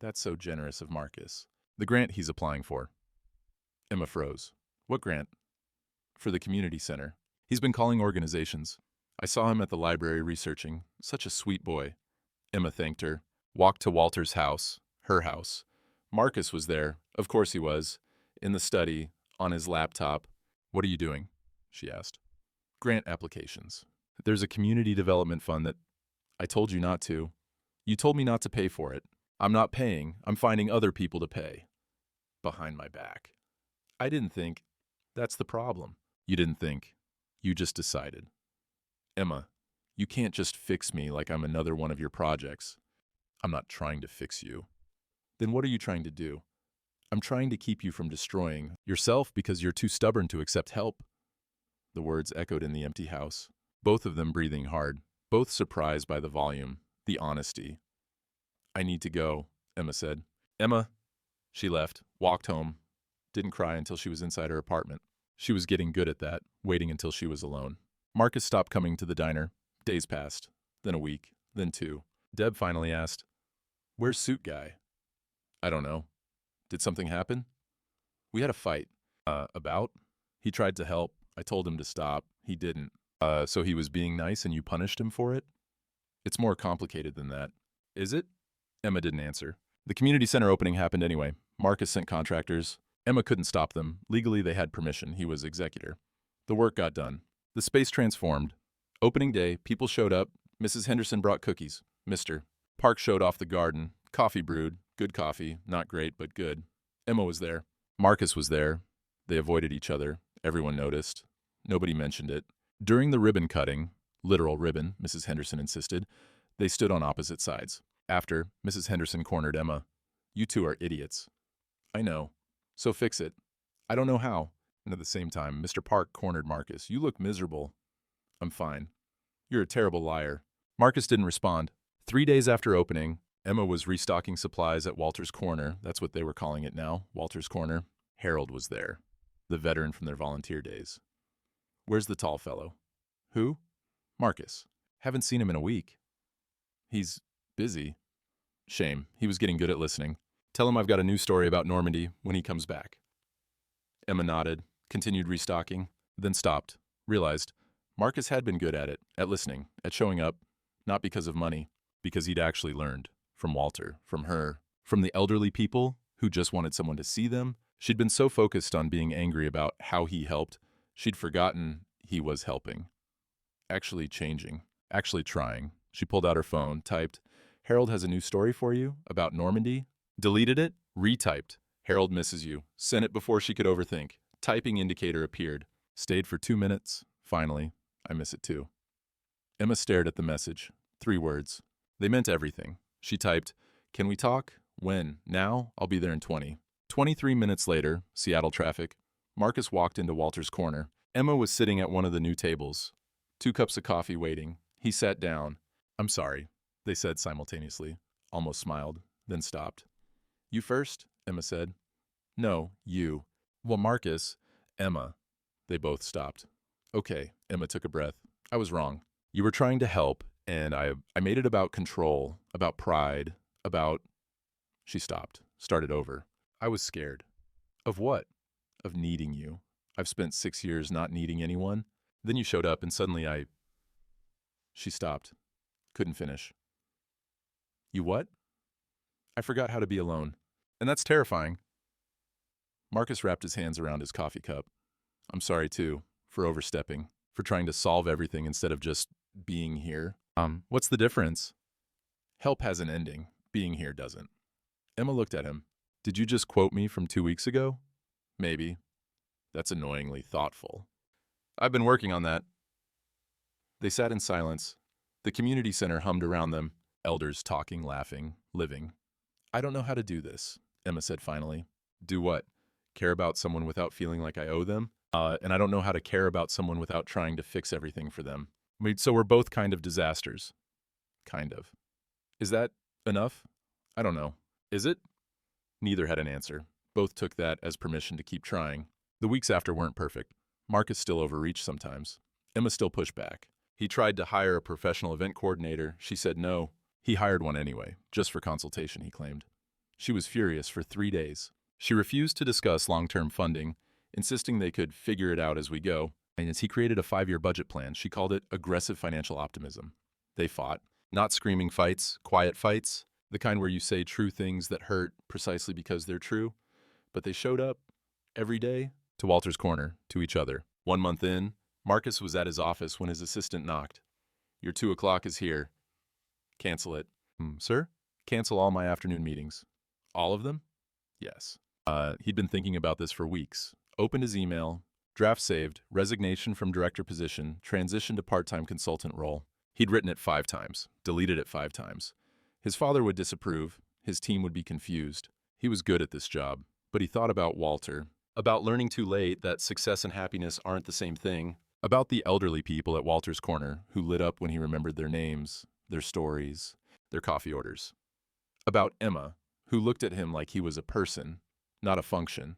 That's so generous of Marcus. The grant he's applying for. Emma froze. What grant? For the community center. He's been calling organizations. I saw him at the library researching. Such a sweet boy. Emma thanked her. Walked to Walter's house. Her house. Marcus was there. Of course he was. In the study, on his laptop. What are you doing? She asked. Grant applications. There's a community development fund that... I told you not to. You told me not to pay for it. I'm not paying. I'm finding other people to pay. Behind my back. I didn't think. That's the problem. You didn't think. You just decided. Emma, you can't just fix me like I'm another one of your projects. I'm not trying to fix you. Then what are you trying to do? I'm trying to keep you from destroying yourself because you're too stubborn to accept help. The words echoed in the empty house, both of them breathing hard, both surprised by the volume, the honesty. I need to go, Emma said. Emma. She left, walked home, didn't cry until she was inside her apartment. She was getting good at that, waiting until she was alone. Marcus stopped coming to the diner. Days passed, then a week, then 2. Deb finally asked, Where's Suit Guy? I don't know. Did something happen? We had a fight. About? He tried to help. I told him to stop. He didn't. So he was being nice and you punished him for it? It's more complicated than that. Is it? Emma didn't answer. The community center opening happened anyway. Marcus sent contractors. Emma couldn't stop them. Legally, they had permission. He was executor. The work got done. The space transformed. Opening day, people showed up. Mrs. Henderson brought cookies. Mr. Park showed off the garden. Coffee brewed. Good coffee. Not great, but good. Emma was there. Marcus was there. They avoided each other. Everyone noticed. Nobody mentioned it. During the ribbon cutting, literal ribbon, Mrs. Henderson insisted, they stood on opposite sides. After, Mrs. Henderson cornered Emma. You two are idiots. I know. So fix it. I don't know how. And at the same time, Mr. Park cornered Marcus. You look miserable. I'm fine. You're a terrible liar. Marcus didn't respond. 3 days after opening, Emma was restocking supplies at Walter's Corner. That's what they were calling it now, Walter's Corner. Harold was there, the veteran from their volunteer days. Where's the tall fellow? Who? Marcus. Haven't seen him in a week. He's busy. Shame. He was getting good at listening. Tell him I've got a new story about Normandy when he comes back. Emma nodded, continued restocking, then stopped, realized Marcus had been good at listening, at showing up, not because of money, because he'd actually learned. From Walter, from her, from the elderly people who just wanted someone to see them. She'd been so focused on being angry about how he helped, she'd forgotten he was helping. Actually changing, actually trying. She pulled out her phone, typed, Harold has a new story for you about Normandy. Deleted it, retyped. Harold misses you. Sent it before she could overthink. Typing indicator appeared. Stayed for 2 minutes. Finally, I miss it too. Emma stared at the message. 3 words. They meant everything. She typed, can we talk? When? Now? I'll be there in 20. 23 minutes later, Seattle traffic. Marcus walked into Walter's Corner. Emma was sitting at one of the new tables. 2 cups of coffee waiting. He sat down. I'm sorry, they said simultaneously. Almost smiled, then stopped. You first? Emma said. No, you. Well, Marcus. Emma. They both stopped. Okay, Emma took a breath. I was wrong. You were trying to help, and I made it about control, about pride, about... She stopped, started over. I was scared. Of what? Of needing you. I've spent 6 years not needing anyone. Then you showed up, and suddenly I... She stopped. Couldn't finish. You what? I forgot how to be alone. And that's terrifying. Marcus wrapped his hands around his coffee cup. I'm sorry, too, for overstepping, for trying to solve everything instead of just being here. What's the difference? Help has an ending. Being here doesn't. Emma looked at him. Did you just quote me from 2 weeks ago? Maybe. That's annoyingly thoughtful. I've been working on that. They sat in silence. The community center hummed around them, elders talking, laughing, living. I don't know how to do this, Emma said finally. Do what? Care about someone without feeling like I owe them? And I don't know how to care about someone without trying to fix everything for them. So we're both kind of disasters. Kind of. Is that enough? I don't know. Is it? Neither had an answer. Both took that as permission to keep trying. The weeks after weren't perfect. Marcus still overreached sometimes. Emma still pushed back. He tried to hire a professional event coordinator. She said no. He hired one anyway, just for consultation, he claimed. She was furious for 3 days. She refused to discuss long-term funding, insisting they could figure it out as we go. And as he created a 5-year budget plan, she called it aggressive financial optimism. They fought. Not screaming fights, quiet fights, the kind where you say true things that hurt precisely because they're true. But they showed up every day to Walter's Corner, to each other. 1 month in, Marcus was at his office when his assistant knocked. Your 2 o'clock is here. Cancel it. Sir? Cancel all my afternoon meetings. All of them? Yes. He'd been thinking about this for weeks. Opened his email. Draft saved. Resignation from director position. Transition to part-time consultant role. He'd written it 5 times. Deleted it 5 times. His father would disapprove. His team would be confused. He was good at this job. But he thought about Walter. About learning too late that success and happiness aren't the same thing. About the elderly people at Walter's Corner who lit up when he remembered their names, their stories, their coffee orders. About Emma, who looked at him like he was a person, not a function.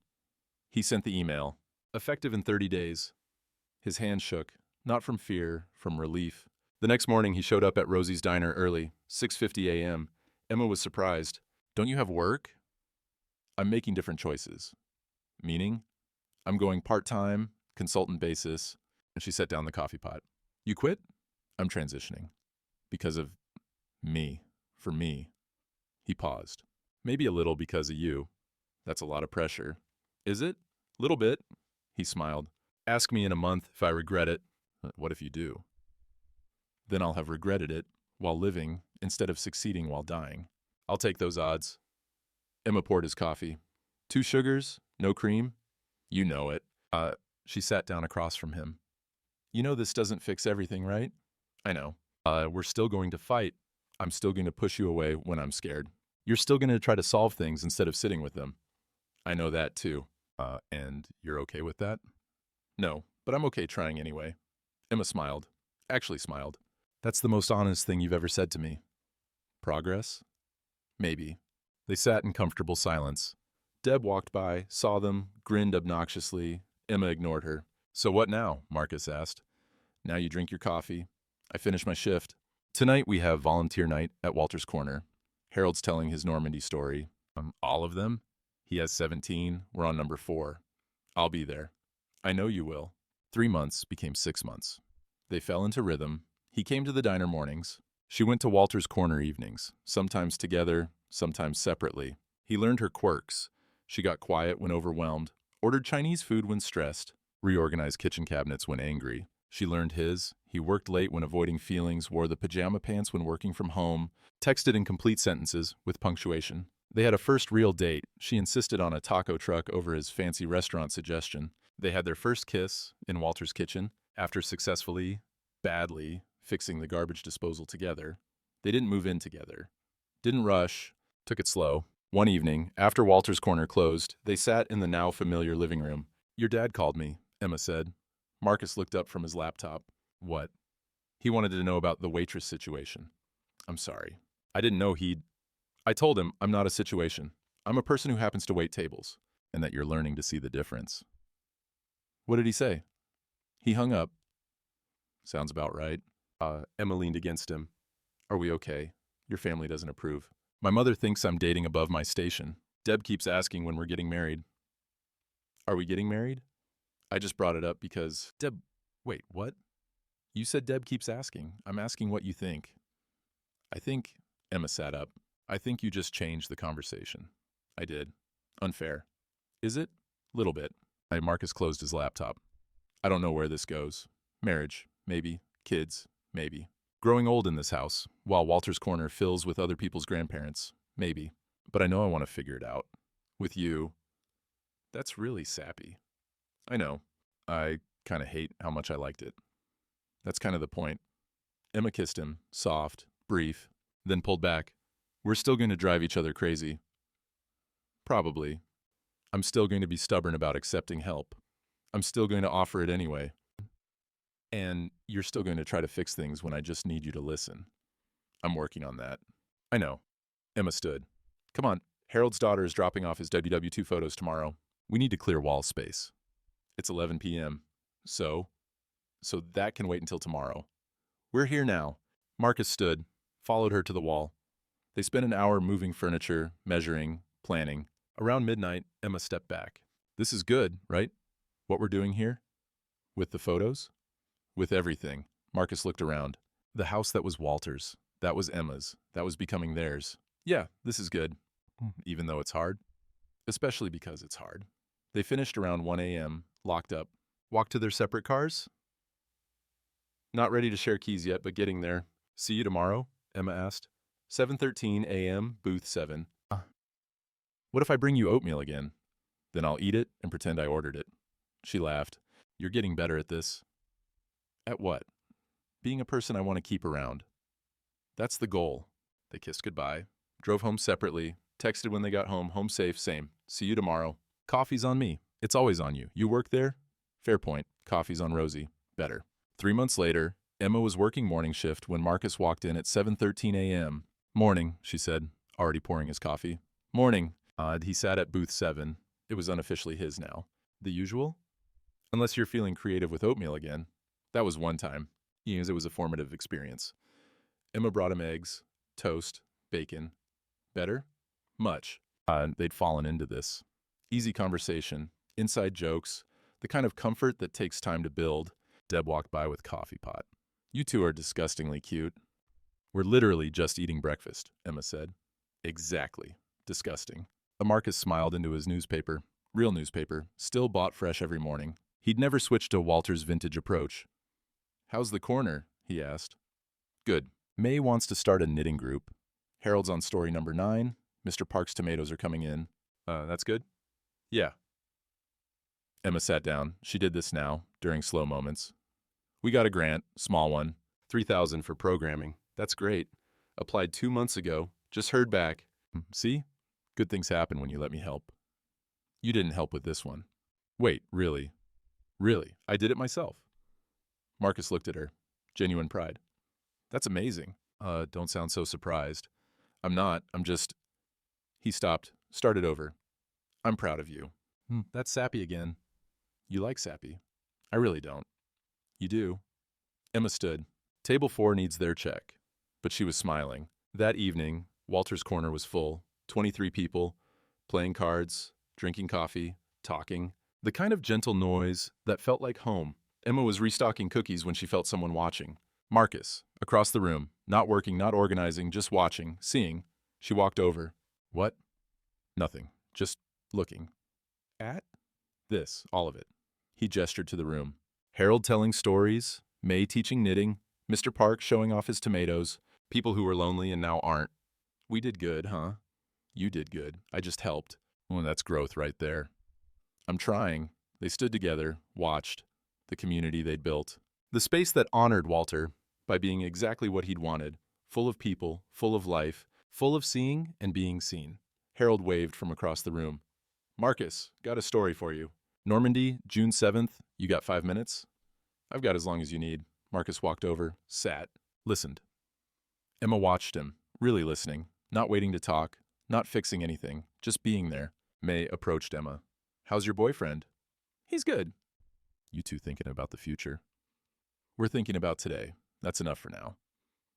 He sent the email, effective in 30 days. His hand shook, not from fear, from relief. The next morning he showed up at Rosie's Diner early, 6:50 a.m. Emma was surprised. Don't you have work? I'm making different choices. Meaning? I'm going part-time, consultant basis. And she set down the coffee pot. You quit? I'm transitioning. Because of me. For me. He paused. Maybe a little because of you. That's a lot of pressure. Is it? Little bit. He smiled. Ask me in a month if I regret it. What if you do? Then I'll have regretted it while living instead of succeeding while dying. I'll take those odds. Emma poured his coffee. 2 sugars? No cream? You know it. She sat down across from him. You know this doesn't fix everything, right? I know. We're still going to fight. I'm still going to push you away when I'm scared. You're still going to try to solve things instead of sitting with them. I know that too. And you're okay with that? No, but I'm okay trying anyway. Emma smiled. Actually smiled. That's the most honest thing you've ever said to me. Progress? Maybe. They sat in comfortable silence. Deb walked by, saw them, grinned obnoxiously. Emma ignored her. So what now? Marcus asked. Now you drink your coffee. I finish my shift. Tonight we have volunteer night at Walter's Corner. Harold's telling his Normandy story. All of them? He has 17. We're on number 4. I'll be there. I know you will. 3 months became 6 months. They fell into rhythm. He came to the diner mornings. She went to Walter's Corner evenings, sometimes together, sometimes separately. He learned her quirks. She got quiet when overwhelmed, ordered Chinese food when stressed, reorganized kitchen cabinets when angry. She learned his. He worked late when avoiding feelings, wore the pajama pants when working from home, texted in complete sentences with punctuation. They had a first real date. She insisted on a taco truck over his fancy restaurant suggestion. They had their first kiss in Walter's kitchen after successfully, badly, fixing the garbage disposal together. They didn't move in together. Didn't rush. Took it slow. One evening, after Walter's Corner closed, they sat in the now familiar living room. Your dad called me, Emma said. Marcus looked up from his laptop. What? He wanted to know about the waitress situation. I'm sorry. I didn't know he'd... I told him I'm not a situation. I'm a person who happens to wait tables, and that you're learning to see the difference. What did he say? He hung up. Sounds about right. Emma leaned against him. Are we okay? Your family doesn't approve. My mother thinks I'm dating above my station. Deb keeps asking when we're getting married. Are we getting married? I just brought it up because... Deb... Wait, what? You said Deb keeps asking. I'm asking what you think. I think... Emma sat up. I think you just changed the conversation. I did. Unfair. Is it? Little bit. Marcus closed his laptop. I don't know where this goes. Marriage, maybe. Kids, maybe. Growing old in this house, while Walter's Corner fills with other people's grandparents, maybe. But I know I want to figure it out. With you. That's really sappy. I know. I kind of hate how much I liked it. That's kind of the point. Emma kissed him, soft, brief, then pulled back. We're still going to drive each other crazy. Probably. I'm still going to be stubborn about accepting help. I'm still going to offer it anyway. And you're still going to try to fix things when I just need you to listen. I'm working on that. I know. Emma stood. Come on, Harold's daughter is dropping off his WW2 photos tomorrow. We need to clear wall space. It's 11 p.m. So that can wait until tomorrow. We're here now. Marcus stood, followed her to the wall. They spent an hour moving furniture, measuring, planning. Around midnight, Emma stepped back. This is good, right? What we're doing here? With the photos? With everything. Marcus looked around. The house that was Walter's. That was Emma's. That was becoming theirs. Yeah, this is good. Even though it's hard. Especially because it's hard. They finished around 1 a.m., locked up. Walked to their separate cars? Not ready to share keys yet, but getting there. See you tomorrow? Emma asked. 7:13 a.m., booth 7. What if I bring you oatmeal again? Then I'll eat it and pretend I ordered it. She laughed. You're getting better at this. At what? Being a person I want to keep around. That's the goal. They kissed goodbye, drove home separately, texted when they got home safe, same. See you tomorrow. Coffee's on me. It's always on you. You work there? Fair point. Coffee's on Rosie. Better. 3 months later, Emma was working morning shift when Marcus walked in at 7:13 a.m. Morning, she said, already pouring his coffee. Morning. He sat at booth 7. It was unofficially his now. The usual? Unless you're feeling creative with oatmeal again. That was one time. It was a formative experience. Emma brought him eggs, toast, bacon. Better? Much. They'd fallen into this. Easy conversation, inside jokes, the kind of comfort that takes time to build. Deb walked by with coffee pot. You two are disgustingly cute. We're literally just eating breakfast, Emma said. Exactly. Disgusting. Marcus smiled into his newspaper. Real newspaper, still bought fresh every morning. He'd never switched to Walter's vintage approach. "How's the corner?" he asked. "Good. May wants to start a knitting group. Harold's on story number 9. Mr. Park's tomatoes are coming in. That's good?" "Yeah." Emma sat down. She did this now, during slow moments. "We got a grant, small one. $3,000 for programming. That's great. Applied 2 months ago. Just heard back. See? Good things happen when you let me help. You didn't help with this one." "Wait, really? Really? I did it myself." Marcus looked at her. Genuine pride. "That's amazing." Don't sound so surprised." "I'm not. I'm just—" He stopped, started over. "I'm proud of you." That's sappy again." "You like sappy." "I really don't." "You do." Emma stood. Table 4 needs their check. But she was smiling. That evening, Walter's corner was full. 23 people, playing cards, drinking coffee, talking. The kind of gentle noise that felt like home. Emma was restocking cookies when she felt someone watching. Marcus, across the room, not working, not organizing, just watching, seeing. She walked over. "What?" "Nothing. Just looking." "At?" "This, all of it." He gestured to the room. Harold telling stories, May teaching knitting, Mr. Park showing off his tomatoes, people who were lonely and now aren't. "We did good, huh?" "You did good. I just helped." "Well, that's growth right there." "I'm trying." They stood together, watched. The community they'd built. The space that honored Walter by being exactly what he'd wanted. Full of people, full of life, full of seeing and being seen. Harold waved from across the room. "Marcus, got a story for you. Normandy, June 7th. You got 5 minutes?" "I've got as long as you need." Marcus walked over, sat, listened. Emma watched him, really listening, not waiting to talk, not fixing anything, just being there. May approached Emma. "How's your boyfriend?" "He's good." "You two thinking about the future?" "We're thinking about today. That's enough for now."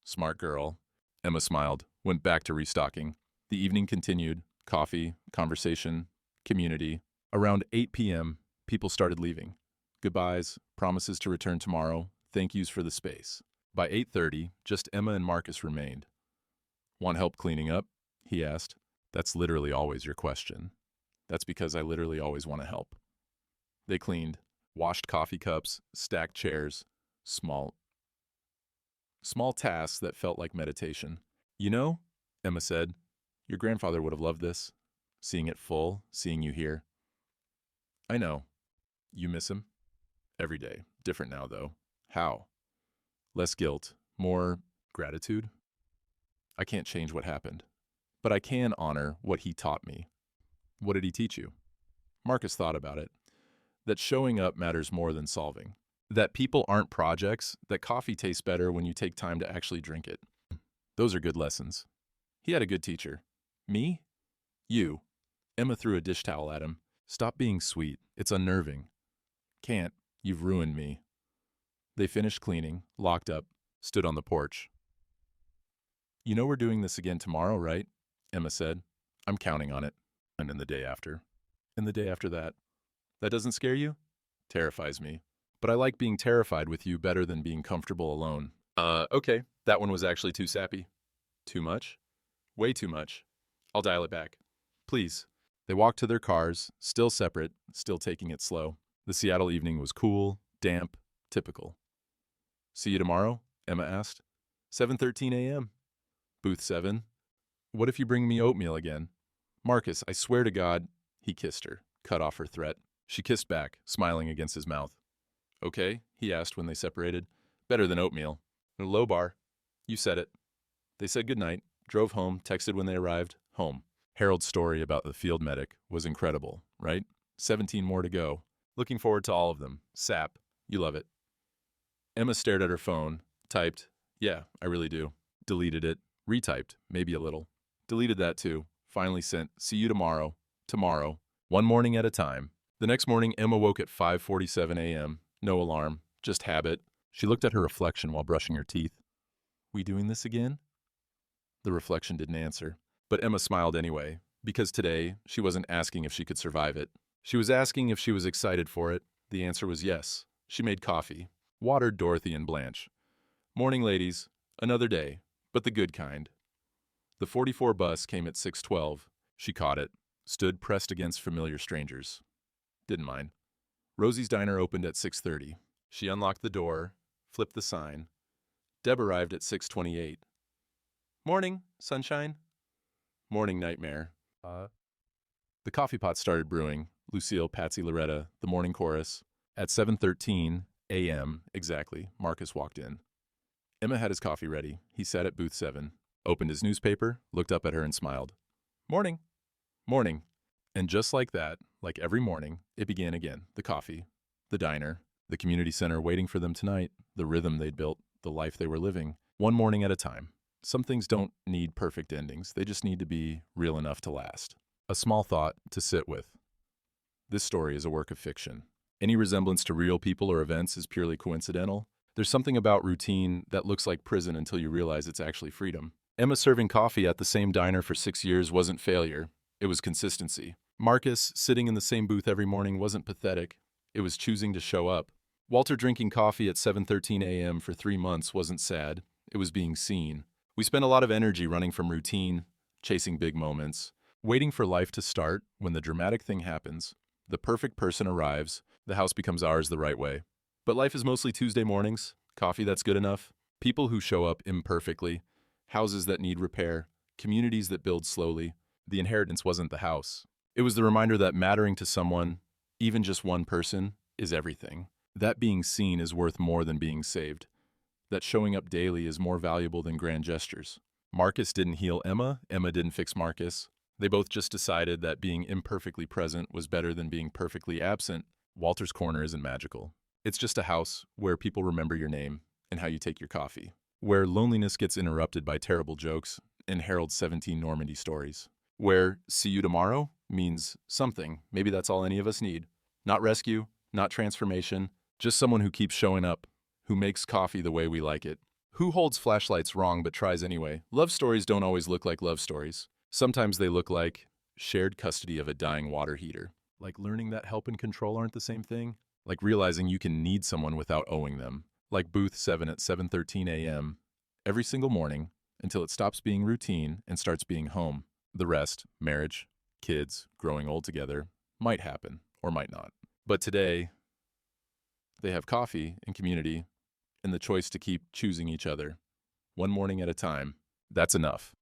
"Smart girl." Emma smiled, went back to restocking. The evening continued. Coffee, conversation, community. Around 8 p.m., people started leaving. Goodbyes, promises to return tomorrow, thank yous for the space. By 8:30, just Emma and Marcus remained. "Want help cleaning up?" he asked. "That's literally always your question." "That's because I literally always want to help." They cleaned, washed coffee cups, stacked chairs, small tasks that felt like meditation. "You know," Emma said, "your grandfather would have loved this. Seeing it full, seeing you here." "I know. You miss him?" "Every day. Different now, though." "How?" "Less guilt. More gratitude." "I can't change what happened. But I can honor what he taught me." "What did he teach you?" Marcus thought about it. That showing up matters more than solving. That people aren't projects, that coffee tastes better when you take time to actually drink it. Those are good lessons. He had a good teacher. "Me?" "You." Emma threw a dish towel at him. "Stop being sweet. It's unnerving." "Can't. You've ruined me." They finished cleaning, locked up, stood on the porch. "You know we're doing this again tomorrow, right?" Emma said. "I'm counting on it." "And then the day after." "And the day after that." "That doesn't scare you?" "Terrifies me. But I like being terrified with you better than being comfortable alone." Okay. That one was actually too sappy." "Too much?" "Way too much. I'll dial it back." "Please." They walked to their cars, still separate, still taking it slow. The Seattle evening was cool, damp, typical. "See you tomorrow?" Emma asked. 7:13 a.m. Booth 7. "What if you bring me oatmeal again?" "Marcus, I swear to God." He kissed her, cut off her threat. She kissed back, smiling against his mouth. "Okay?" he asked when they separated. "Better than oatmeal." "A low bar." "You said it." They said goodnight, drove home, texted when they arrived, home. Harold's story about the field medic was incredible, right? 17 more to go. Looking forward to all of them. Sap. You love it. Emma stared at her phone, typed, "Yeah, I really do." Deleted it, retyped, maybe a little. Deleted that too. Finally sent, "See you tomorrow." Tomorrow. One morning at a time. The next morning, Emma woke at 5:47 a.m. No alarm, just habit. She looked at her reflection while brushing her teeth. "We doing this again?" The reflection didn't answer. But Emma smiled anyway, because today, she wasn't asking if she could survive it. She was asking if she was excited for it. The answer was yes. She made coffee. Watered Dorothy and Blanche. "Morning, ladies. Another day, but the good kind." The 44 bus came at 6:12. She caught it, stood pressed against familiar strangers. Didn't mind. Rosie's diner opened at 6:30. She unlocked the door, flipped the sign. Deb arrived at 6:28. Morning, sunshine. Morning, nightmare. The coffee pot started brewing. Lucille, Patsy, Loretta, the morning chorus. At 7:13 a.m. exactly, Marcus walked in. Emma had his coffee ready. He sat at booth 7, opened his newspaper, looked up at her and smiled. Morning. Morning. And just like that, like every morning, it began again. The coffee, the diner, the community center waiting for them tonight, the rhythm they'd built, the life they were living, one morning at a time. Some things don't need perfect endings. They just need to be real enough to last. A small thought to sit with. This story is a work of fiction. Any resemblance to real people or events is purely coincidental. There's something about routine that looks like prison until you realize it's actually freedom. Emma serving coffee at the same diner for 6 years wasn't failure. It was consistency. Marcus sitting in the same booth every morning wasn't pathetic. It was choosing to show up. Walter drinking coffee at 7:13 a.m. for 3 months wasn't sad. It was being seen. We spend a lot of energy running from routine, chasing big moments, waiting for life to start. When the dramatic thing happens, the perfect person arrives, the house becomes ours the right way. But life is mostly Tuesday mornings, coffee that's good enough, people who show up imperfectly, houses that need repair, communities that build slowly. The inheritance wasn't the house. It was the reminder that mattering to someone, even just one person, is everything. That being seen is worth more than being saved. That showing up daily is more valuable than grand gestures. Marcus didn't heal Emma, Emma didn't fix Marcus. They both just decided that being imperfectly present was better than being perfectly absent. Walter's Corner isn't magical. It's just a house where people remember your name and how you take your coffee, where loneliness gets interrupted by terrible jokes and Harold's 17 Normandy stories, where see you tomorrow means something. Maybe that's all any of us need. Not rescue, not transformation, just someone who keeps showing up, who makes coffee the way we like it, who holds flashlights wrong but tries anyway. Love stories don't always look like love stories. Sometimes they look like shared custody of a dying water heater, like learning that help and control aren't the same thing, like realizing you can need someone without owing them, like booth 7 at 7:13 a.m. every single morning until it stops being routine and starts being home. The rest, marriage, kids, growing old together, might happen or might not. But today, they have coffee and community and the choice to keep choosing each other, one morning at a time. That's enough.